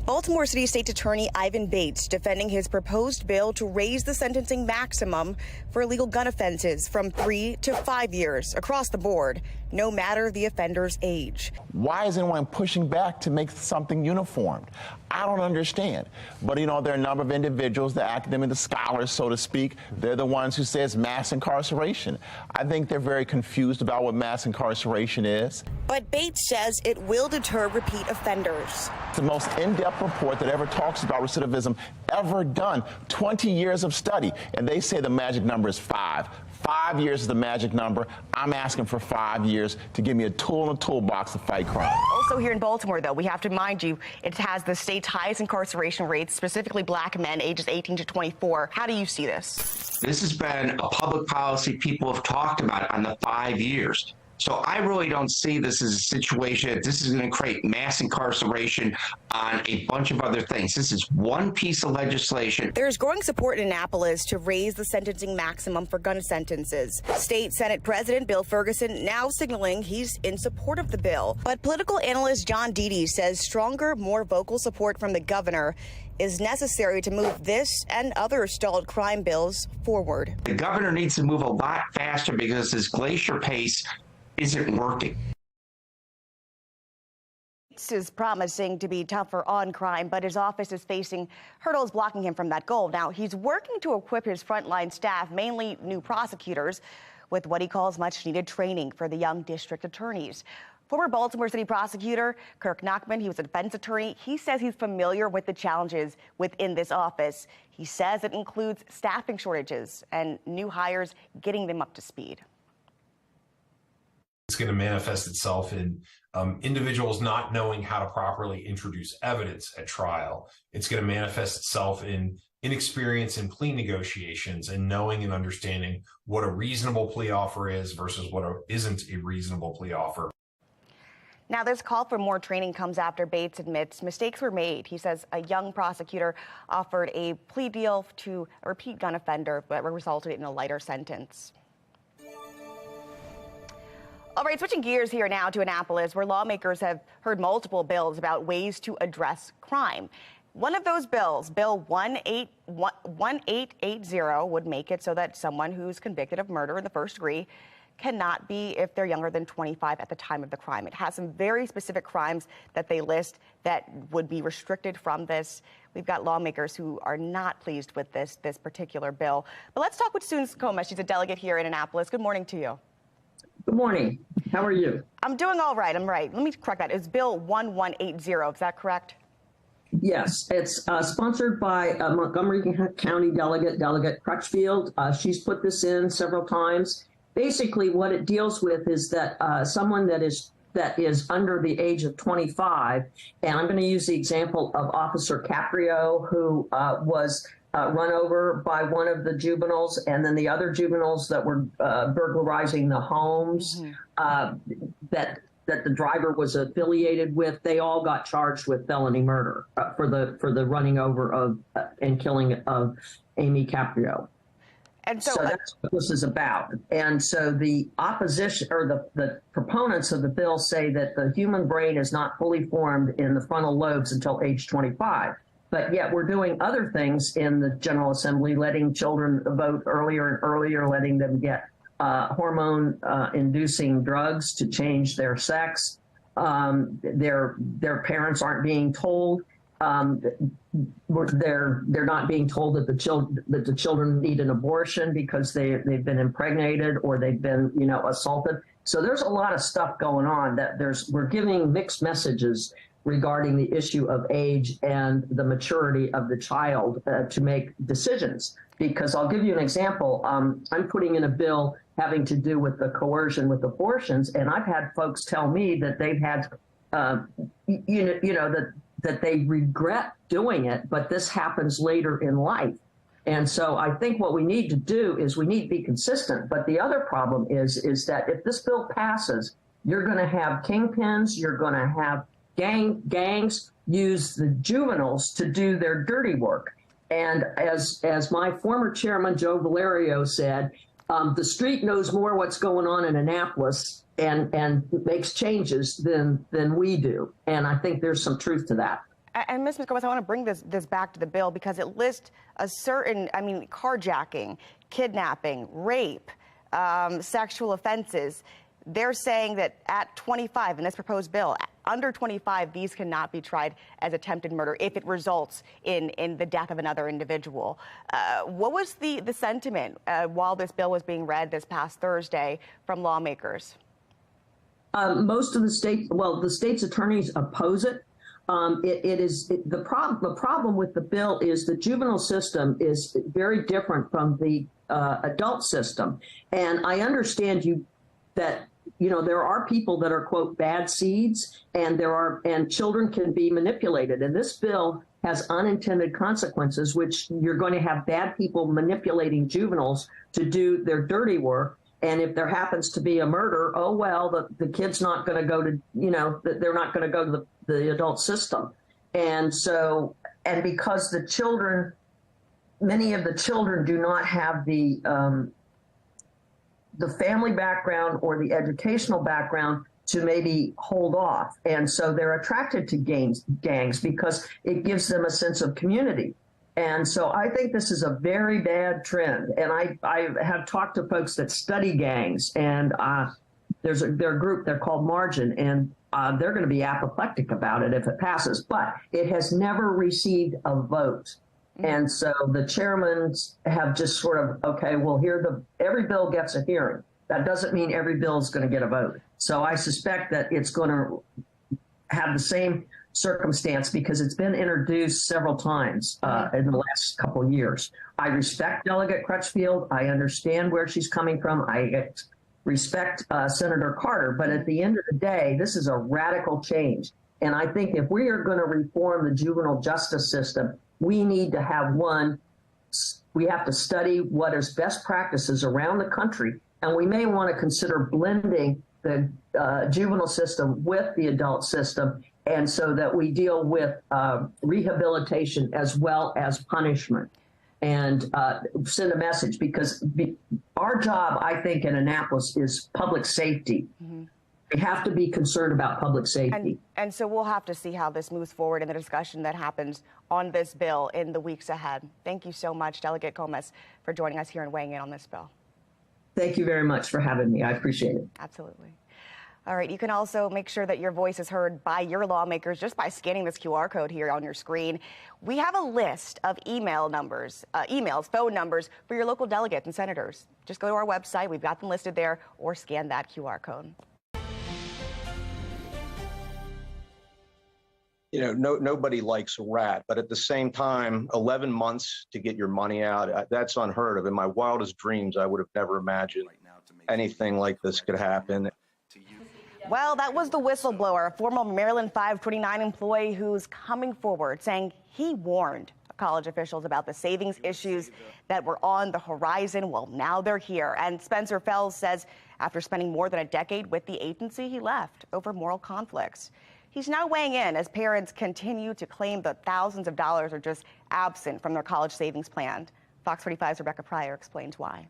Baltimore City State Attorney Ivan Bates defending his proposed bill to raise the sentencing maximum for illegal gun offenses from 3 to 5 years across the board, no matter the offender's age. Why is anyone pushing back to make something uniform? I don't understand. But, you know, there are a number of individuals, the academic, the scholars, so to speak, they're the ones who say it's mass incarceration. I think they're very confused about what mass incarceration is. But Bates says it will deter repeat offenders. It's the most in-depth report that ever talks about recidivism ever done. 20 years of study, and they say the magic number is 5. 5 years is the magic number. I'm asking for 5 years to give me a tool in the toolbox to fight crime. Also here in Baltimore, though, we have to remind you, it has the state's highest incarceration rates, specifically black men ages 18 to 24. How do you see this? This has been a public policy people have talked about on the 5 years. So I really don't see this as a situation. This is going to create mass incarceration on a bunch of other things. This is one piece of legislation. There's growing support in Annapolis to raise the sentencing maximum for gun sentences. State Senate President Bill Ferguson now signaling he's in support of the bill. But political analyst John Deedy says stronger, more vocal support from the governor is necessary to move this and other stalled crime bills forward. The governor needs to move a lot faster because his glacier pace isn't working. This is promising to be tougher on crime, but his office is facing hurdles blocking him from that goal. Now, he's working to equip his frontline staff, mainly new prosecutors, with what he calls much-needed training for the young district attorneys. Former Baltimore City prosecutor Kirk Nachman, he was a defense attorney. He says he's familiar with the challenges within this office. He says it includes staffing shortages and new hires getting them up to speed. It's going to manifest itself in individuals not knowing how to properly introduce evidence at trial. It's going to manifest itself in inexperience in plea negotiations and knowing and understanding what a reasonable plea offer is versus what isn't a reasonable plea offer. Now, this call for more training comes after Bates admits mistakes were made. He says a young prosecutor offered a plea deal to a repeat gun offender, but resulted in a lighter sentence. All right, switching gears here now to Annapolis, where lawmakers have heard multiple bills about ways to address crime. One of those bills, Bill 1880, would make it so that someone who's convicted of murder in the first degree cannot be if they're younger than 25 at the time of the crime. It has some very specific crimes that they list that would be restricted from this. We've got lawmakers who are not pleased with this particular bill. But let's talk with Susan Coma. She's a delegate here in Annapolis. Good morning to you. Good morning. How are you? I'm doing all right. I'm right. Let me correct that. It's Bill 1180. Is that correct? Yes. It's sponsored by Montgomery County Delegate Crutchfield. She's put this in several times. Basically, what it deals with is that someone that is under the age of 25, and I'm going to use the example of Officer Caprio, who was run over by one of the juveniles, and then the other juveniles that were burglarizing the homes that the driver was affiliated with. They all got charged with felony murder for the running over of and killing of Amy Caprio. And so that's what this is about. And so the opposition or the proponents of the bill say that the human brain is not fully formed in the frontal lobes until age 25. but yet we're doing other things in the General Assembly, letting children vote earlier and earlier, letting them get hormone-inducing drugs to change their sex. Their parents aren't being told. They're not being told that the children need an abortion because they've been impregnated or they've been assaulted. So there's a lot of stuff going on that we're giving mixed messages regarding the issue of age and the maturity of the child to make decisions. Because I'll give you an example. I'm putting in a bill having to do with the coercion with abortions, and I've had folks tell me that they've had, that they regret doing it, but this happens later in life. And so I think what we need to do is we need to be consistent. But the other problem is that if this bill passes, you're going to have kingpins, you're going to have gangs use the juveniles to do their dirty work. And as my former chairman, Joe Valerio, said, the street knows more what's going on in Annapolis and makes changes than we do. And I think there's some truth to that. And Ms. McGomez, I want to bring this back to the bill because it lists a certain, carjacking, kidnapping, rape, sexual offenses. They're saying that at 25 in this proposed bill, under 25, these cannot be tried as attempted murder if it results in the death of another individual. What was the sentiment while this bill was being read this past Thursday from lawmakers? Most of the state's attorneys oppose it. The problem with the bill is the juvenile system is very different from the adult system. And I understand that there are people that are, quote, bad seeds, and children can be manipulated. And this bill has unintended consequences, which you're going to have bad people manipulating juveniles to do their dirty work. And if there happens to be a murder, oh, well, the kid's not going to go to, they're not going to go to the adult system. And so, and because many of the children do not have the family background or the educational background to maybe hold off. And so they're attracted to gangs because it gives them a sense of community. And so I think this is a very bad trend. And I have talked to folks that study gangs, and they're a group, they're called Margin, and they're going to be apoplectic about it if it passes. But it has never received a vote. And so the chairmen have just sort of, okay, well, every bill gets a hearing. That doesn't mean every bill is going to get a vote. So I suspect that it's going to have the same circumstance because it's been introduced several times in the last couple of years. I respect Delegate Crutchfield. I understand where she's coming from. I respect Senator Carter. But at the end of the day, this is a radical change. And I think if we are going to reform the juvenile justice system, we need to have we have to study what is best practices around the country, and we may want to consider blending the juvenile system with the adult system, and so that we deal with rehabilitation as well as punishment, and send a message, because our job, I think, in Annapolis is public safety. Mm-hmm. We have to be concerned about public safety. And so we'll have to see how this moves forward in the discussion that happens on this bill in the weeks ahead. Thank you so much, Delegate Gomez, for joining us here and weighing in on this bill. Thank you very much for having me. I appreciate it. Absolutely. All right, you can also make sure that your voice is heard by your lawmakers just by scanning this QR code here on your screen. We have a list of emails, phone numbers for your local delegates and senators. Just go to our website. We've got them listed there, or scan that QR code. Nobody likes a rat, but at the same time, 11 months to get your money out, that's unheard of. In my wildest dreams, I would have never imagined anything like this could happen. Well, that was the whistleblower, a former Maryland 529 employee who's coming forward saying he warned college officials about the savings issues that were on the horizon. Well, now they're here. And Spencer Fells says after spending more than a decade with the agency, he left over moral conflicts. He's now weighing in as parents continue to claim that thousands of dollars are just absent from their college savings plan. Fox 45's Rebecca Pryor explains why.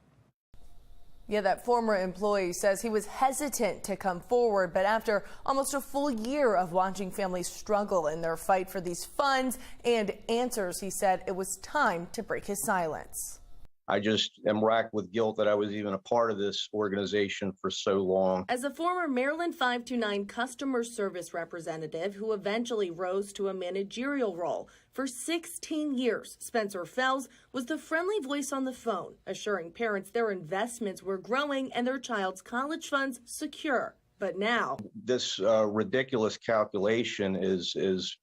Yeah, that former employee says he was hesitant to come forward, but after almost a full year of watching families struggle in their fight for these funds and answers, he said it was time to break his silence. I just am racked with guilt that I was even a part of this organization for so long. As a former Maryland 529 customer service representative who eventually rose to a managerial role, for 16 years, Spencer Fells was the friendly voice on the phone, assuring parents their investments were growing and their child's college funds secure. But now, this ridiculous calculation is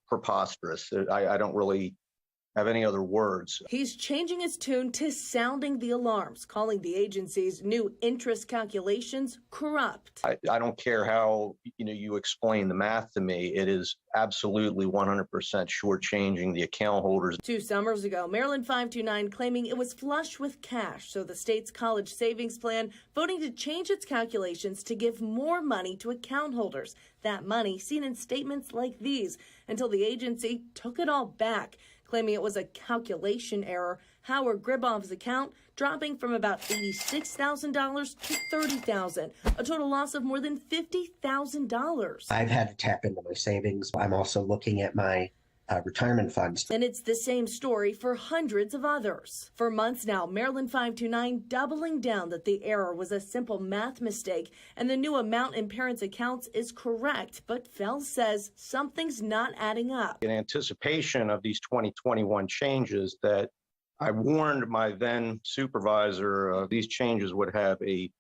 preposterous. I don't really have any other words. He's changing his tune to sounding the alarms, calling the agency's new interest calculations corrupt. I don't care how you explain the math to me. It is absolutely 100% shortchanging the account holders. 2 summers ago, Maryland 529 claiming it was flush with cash, so the state's college savings plan voting to change its calculations to give more money to account holders. That money seen in statements like these until the agency took it all back, claiming it was a calculation error. Howard Gribov's account dropping from about $86,000 to $30,000, a total loss of more than $50,000. I've had to tap into my savings. I'm also looking at my retirement funds. And it's the same story for hundreds of others. For months now, Maryland 529 doubling down that the error was a simple math mistake and the new amount in parents' accounts is correct. But Fells says something's not adding up. In anticipation of these 2021 changes, that I warned my then supervisor these changes would have a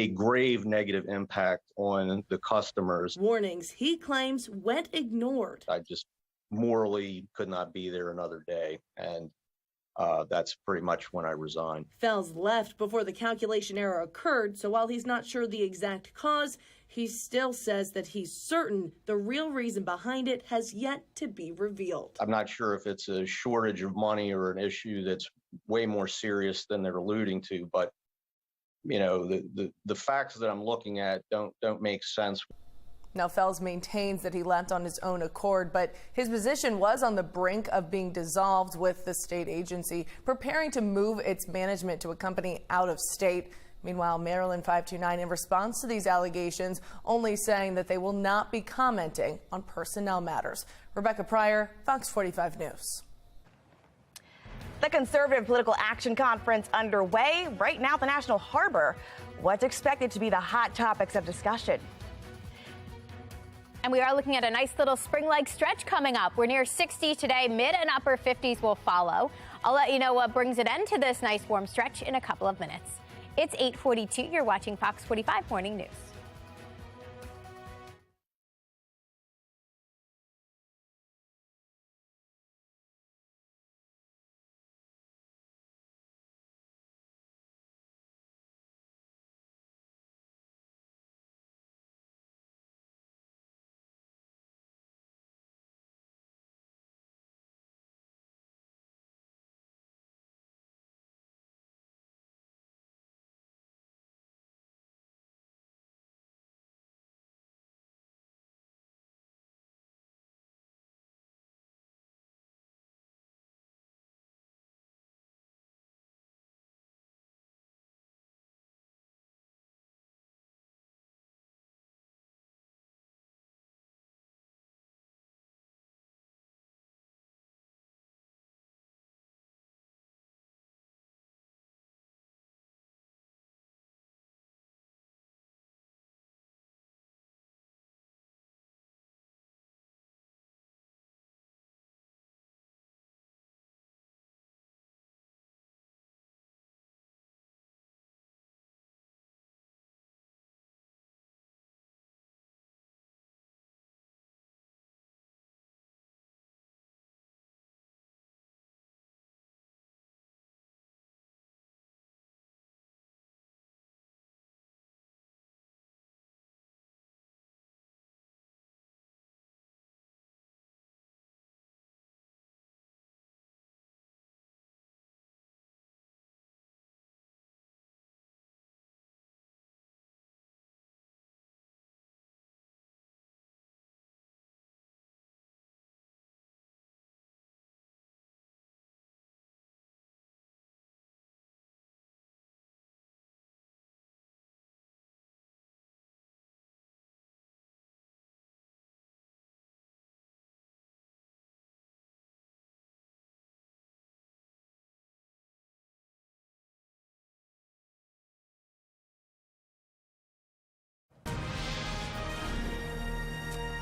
grave negative impact on the customers. Warnings he claims went ignored. I just morally could not be there another day, and that's pretty much when I resigned. Fells left before the calculation error occurred, so while he's not sure the exact cause, he still says that he's certain the real reason behind it has yet to be revealed. I'm not sure if it's a shortage of money or an issue that's way more serious than they're alluding to, but the facts that I'm looking at don't make sense. Now, Fells maintains that he left on his own accord, but his position was on the brink of being dissolved, with the state agency preparing to move its management to a company out of state. Meanwhile, Maryland 529, in response to these allegations, only saying that they will not be commenting on personnel matters. Rebecca Pryor, Fox 45 News. The Conservative Political Action Conference underway right now at the National Harbor. What's expected to be the hot topics of discussion? And we are looking at a nice little spring-like stretch coming up. We're near 60 today. Mid and upper 50s will follow. I'll let you know what brings an end to this nice warm stretch in a couple of minutes. It's 8:42. You're watching Fox 45 Morning News.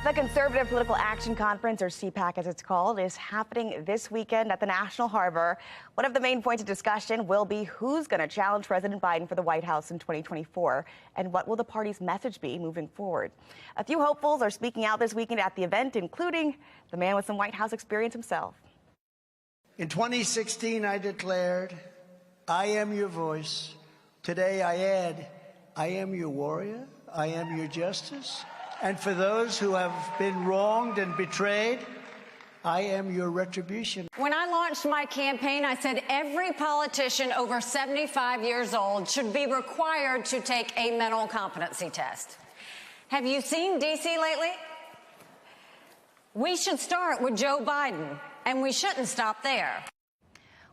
The Conservative Political Action Conference, or CPAC as it's called, is happening this weekend at the National Harbor. One of the main points of discussion will be who's going to challenge President Biden for the White House in 2024, and what will the party's message be moving forward. A few hopefuls are speaking out this weekend at the event, including the man with some White House experience himself. In 2016, I declared, I am your voice. Today I add, I am your warrior. I am your justice. And for those who have been wronged and betrayed, I am your retribution. When I launched my campaign, I said every politician over 75 years old should be required to take a mental competency test. Have you seen D.C. lately? We should start with Joe Biden, and we shouldn't stop there.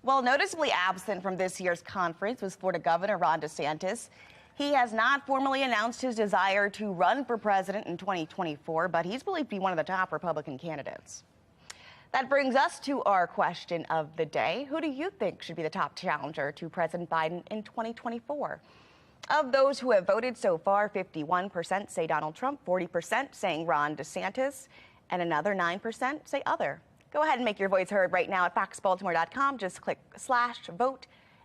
Well, noticeably absent from this year's conference was Florida Governor Ron DeSantis. He has not formally announced his desire to run for president in 2024, but he's believed to be one of the top Republican candidates. That brings us to our question of the day. Who do you think should be the top challenger to President Biden in 2024? Of those who have voted so far, 51% say Donald Trump, 40% saying Ron DeSantis, and another 9% say other. Go ahead and make your voice heard right now at foxbaltimore.com. Just click /vote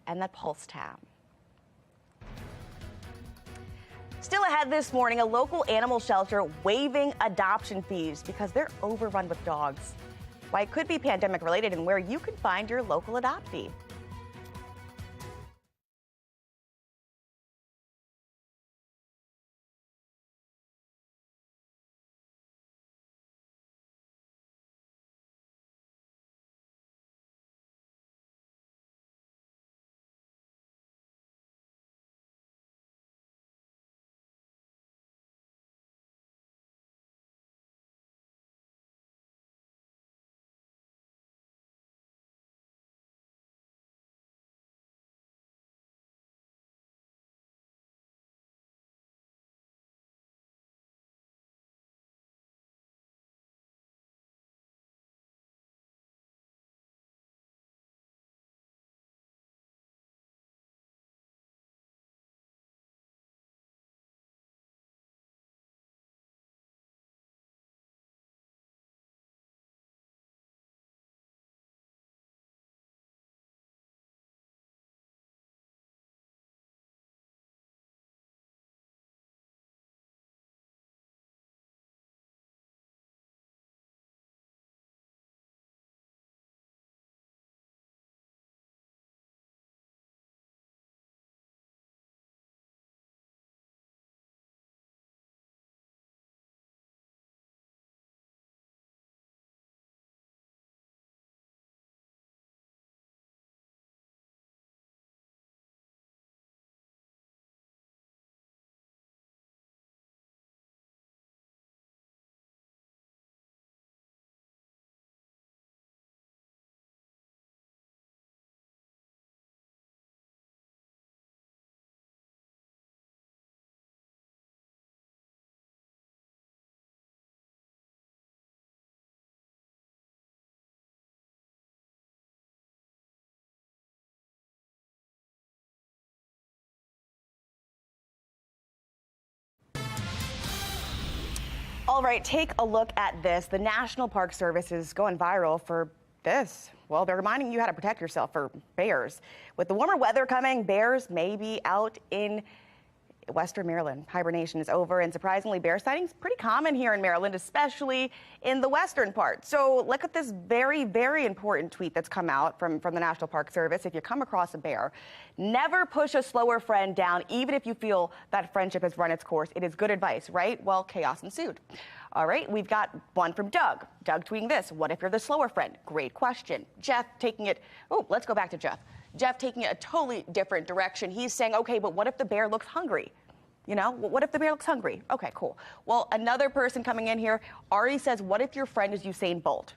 and that Pulse tab. Still ahead this morning, a local animal shelter waiving adoption fees because they're overrun with dogs. Why it could be pandemic related and where you can find your local adoptee. All right, take a look at this. The National Park Service is going viral for this. Well, they're reminding you how to protect yourself for bears. With the warmer weather coming, bears may be out in Western Maryland. Hibernation is over, and surprisingly, bear sightings pretty common here in Maryland, especially in the western part. So look at this very, very important tweet that's come out from the National Park Service. If you come across a bear, never push a slower friend down, even if you feel that friendship has run its course. It is good advice, right? Well, chaos ensued. All right, we've got one from Doug. Doug tweeting this: what if you're the slower friend? Great question. Jeff taking it, let's go back to Jeff. Jeff taking it a totally different direction. He's saying, okay, but what if the bear looks hungry? You know, what if the bear looks hungry? Okay, cool. Well, another person coming in here, Ari says, what if your friend is Usain Bolt?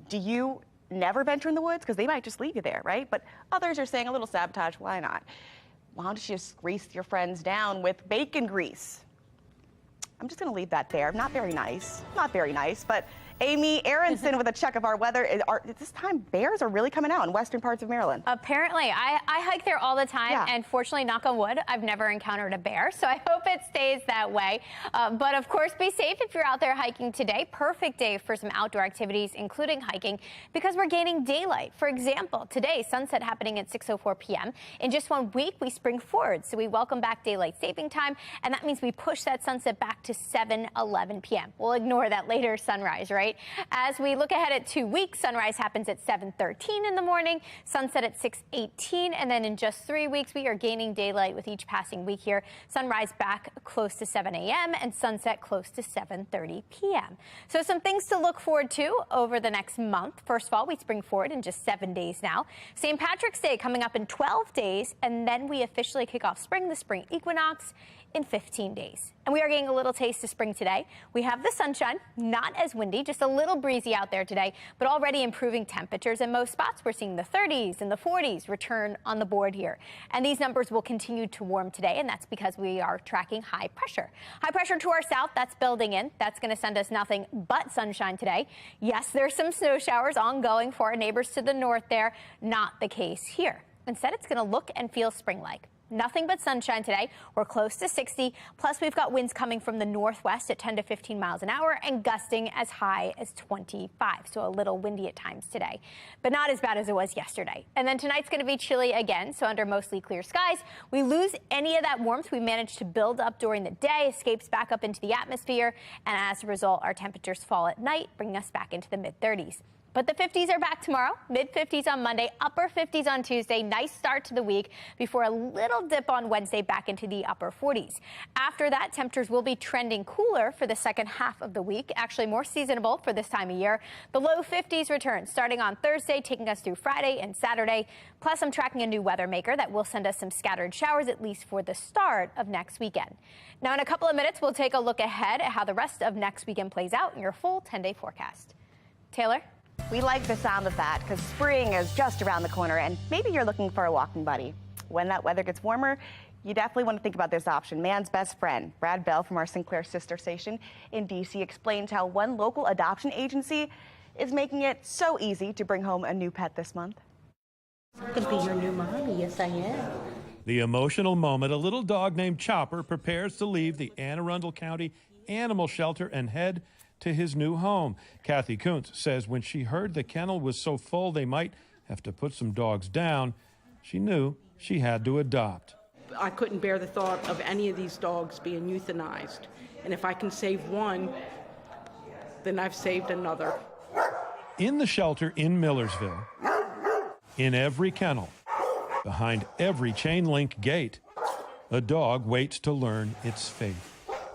Do you never venture in the woods? Because they might just leave you there, right? But others are saying a little sabotage, why not? Why don't you just grease your friends down with bacon grease? I'm just going to leave that there. Not very nice. Not very nice, but Amy Aronson with a check of our weather. This time, bears are really coming out in western parts of Maryland. Apparently. I hike there all the time, and fortunately, knock on wood, I've never encountered a bear, so I hope it stays that way. But of course, be safe if you're out there hiking today. Perfect day for some outdoor activities, including hiking, because we're gaining daylight. For example, today, sunset happening at 6:04 p.m. In just 1 week, we spring forward, so we welcome back daylight saving time, and that means we push that sunset back to 7:11 p.m. We'll ignore that later sunrise, right? As we look ahead at 2 weeks, sunrise happens at 7:13 in the morning, sunset at 6:18, and then in just 3 weeks, we are gaining daylight with each passing week here. Sunrise back close to 7 a.m. and sunset close to 7:30 p.m. So some things to look forward to over the next month. First of all, we spring forward in just 7 days now. St. Patrick's Day coming up in 12 days, and then we officially kick off spring, the spring equinox, in 15 days. And we are getting a little taste of spring today. We have the sunshine, not as windy, just a little breezy out there today, but already improving temperatures in most spots. We're seeing the 30s and the 40s return on the board here. And these numbers will continue to warm today, and that's because we are tracking high pressure. High pressure to our south, that's building in. That's going to send us nothing but sunshine today. Yes, there's some snow showers ongoing for our neighbors to the north there. Not the case here. Instead, it's going to look and feel spring-like. Nothing but sunshine today. We're close to 60. Plus, we've got winds coming from the northwest at 10 to 15 miles an hour and gusting as high as 25. So a little windy at times today, but not as bad as it was yesterday. And then tonight's going to be chilly again. So under mostly clear skies, we lose any of that warmth we managed to build up during the day, escapes back up into the atmosphere. And as a result, our temperatures fall at night, bringing us back into the mid-30s. But the 50s are back tomorrow, mid-50s on Monday, upper 50s on Tuesday. Nice start to the week before a little dip on Wednesday back into the upper 40s. After that, temperatures will be trending cooler for the second half of the week, actually more seasonable for this time of year. The low 50s return starting on Thursday, taking us through Friday and Saturday. Plus, I'm tracking a new weather maker that will send us some scattered showers, at least for the start of next weekend. Now, in a couple of minutes, we'll take a look ahead at how the rest of next weekend plays out in your full 10-day forecast. Taylor? We like the sound of that because spring is just around the corner, and maybe you're looking for a walking buddy. When that weather gets warmer, you definitely want to think about this option. Man's best friend, Brad Bell from our Sinclair sister station in D.C. explains how one local adoption agency is making it so easy to bring home a new pet this month. I could be your new mommy. Yes, I am. The emotional moment, a little dog named Chopper prepares to leave the Anne Arundel County Animal Shelter and head to his new home. Kathy Kuntz says when she heard the kennel was so full they might have to put some dogs down, she knew she had to adopt. I couldn't bear the thought of any of these dogs being euthanized. And if I can save one, then I've saved another. In the shelter in Millersville, in every kennel, behind every chain link gate, a dog waits to learn its fate.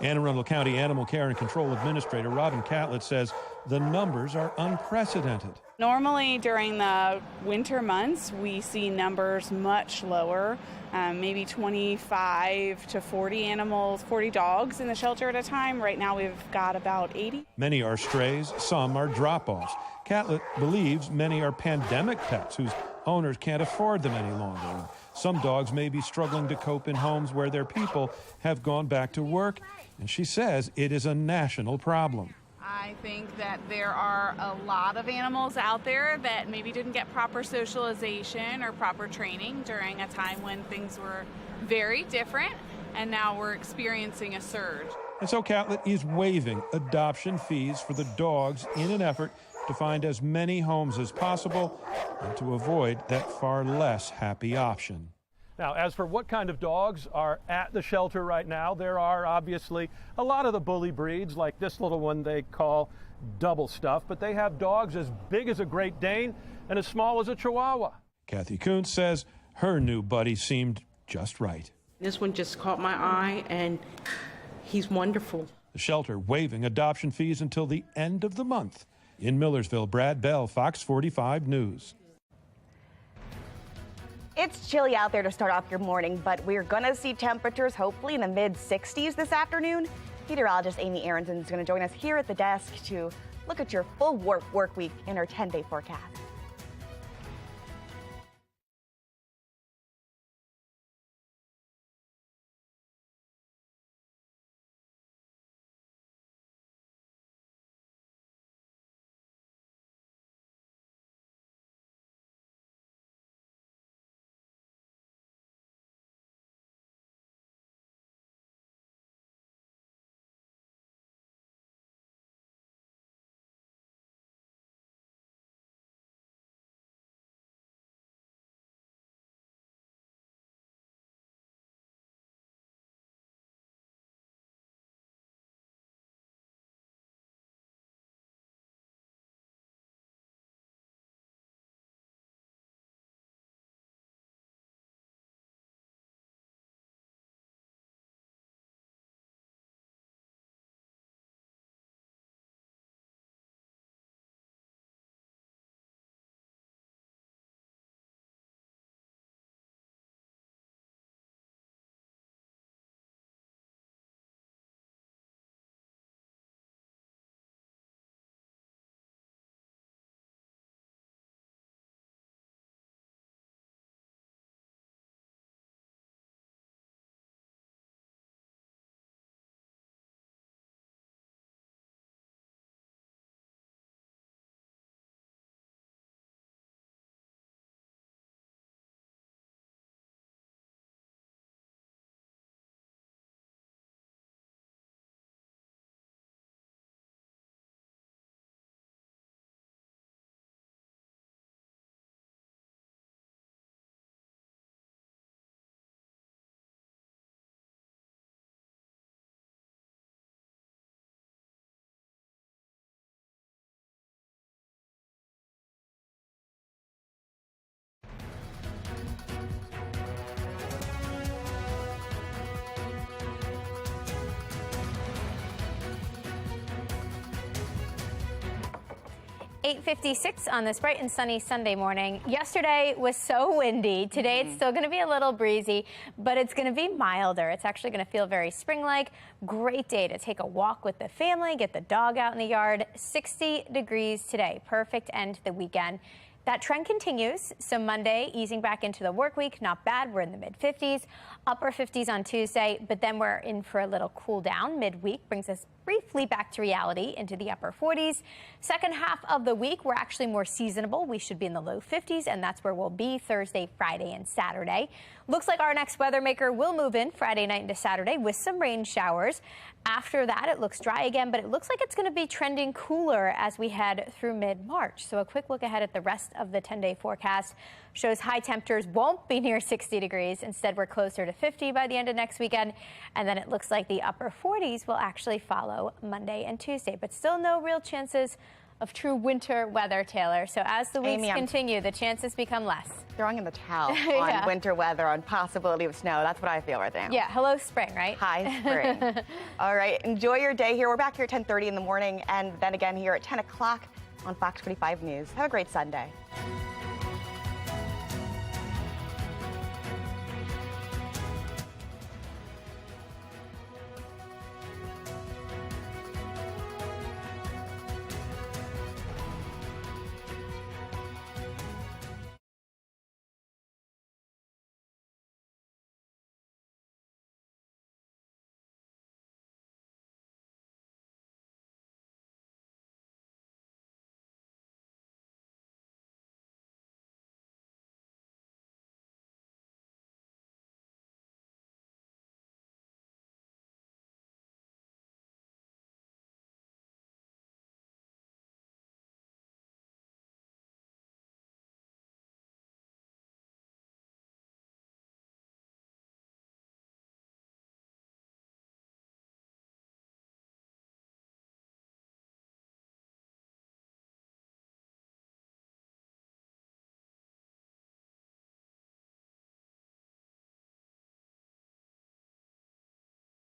Anne Arundel County Animal Care and Control Administrator Robin Catlett says the numbers are unprecedented. Normally during the winter months, we see numbers much lower, maybe 25 to 40 animals, 40 dogs in the shelter at a time. Right now we've got about 80. Many are strays, some are drop-offs. Catlett believes many are pandemic pets whose owners can't afford them any longer. Some dogs may be struggling to cope in homes where their people have gone back to work, and she says it is a national problem. I think that there are a lot of animals out there that maybe didn't get proper socialization or proper training during a time when things were very different, and now we're experiencing a surge. And so Catlett is waiving adoption fees for the dogs in an effort to find as many homes as possible and to avoid that far less happy option. Now, as for what kind of dogs are at the shelter right now, there are obviously a lot of the bully breeds, like this little one they call double stuff, but they have dogs as big as a Great Dane and as small as a Chihuahua. Kathy Kuntz says her new buddy seemed just right. This one just caught my eye, and he's wonderful. The shelter waiving adoption fees until the end of the month. In Millersville, Brad Bell, Fox 45 News. It's chilly out there to start off your morning, but we're going to see temperatures hopefully in the mid-60s this afternoon. Meteorologist Amy Aronson is going to join us here at the desk to look at your full work week in our 10-day forecast. 8:56 on this bright and sunny Sunday morning. Yesterday was so windy. Today it's still going to be a little breezy, but it's going to be milder. It's actually going to feel very spring-like. Great day to take a walk with the family, get the dog out in the yard. 60 degrees today. Perfect end to the weekend. That trend continues. So Monday, easing back into the work week, not bad. We're in the mid-50s, upper 50s on Tuesday, but then we're in for a little cool down. Midweek brings us briefly back to reality into the upper 40s. Second half of the week, we're actually more seasonable. We should be in the low 50s, and that's where we'll be Thursday, Friday, and Saturday. Looks like our next weather maker will move in Friday night into Saturday with some rain showers. After that, it looks dry again, but it looks like it's going to be trending cooler as we head through mid-March. So a quick look ahead at the rest of the 10-day forecast shows high temperatures won't be near 60 degrees. Instead, we're closer to 50 by the end of next weekend. And then it looks like the upper 40s will actually follow Monday and Tuesday, but still no real chances of true winter weather, Taylor. So as the weeks continue, the chances become less. Throwing in the towel on winter weather, on possibility of snow. That's what I feel right now. Yeah, hello spring, right? Hi, spring. All right, enjoy your day here. We're back here at 10:30 in the morning, and then again here at 10 o'clock on Fox 45 News. Have a great Sunday.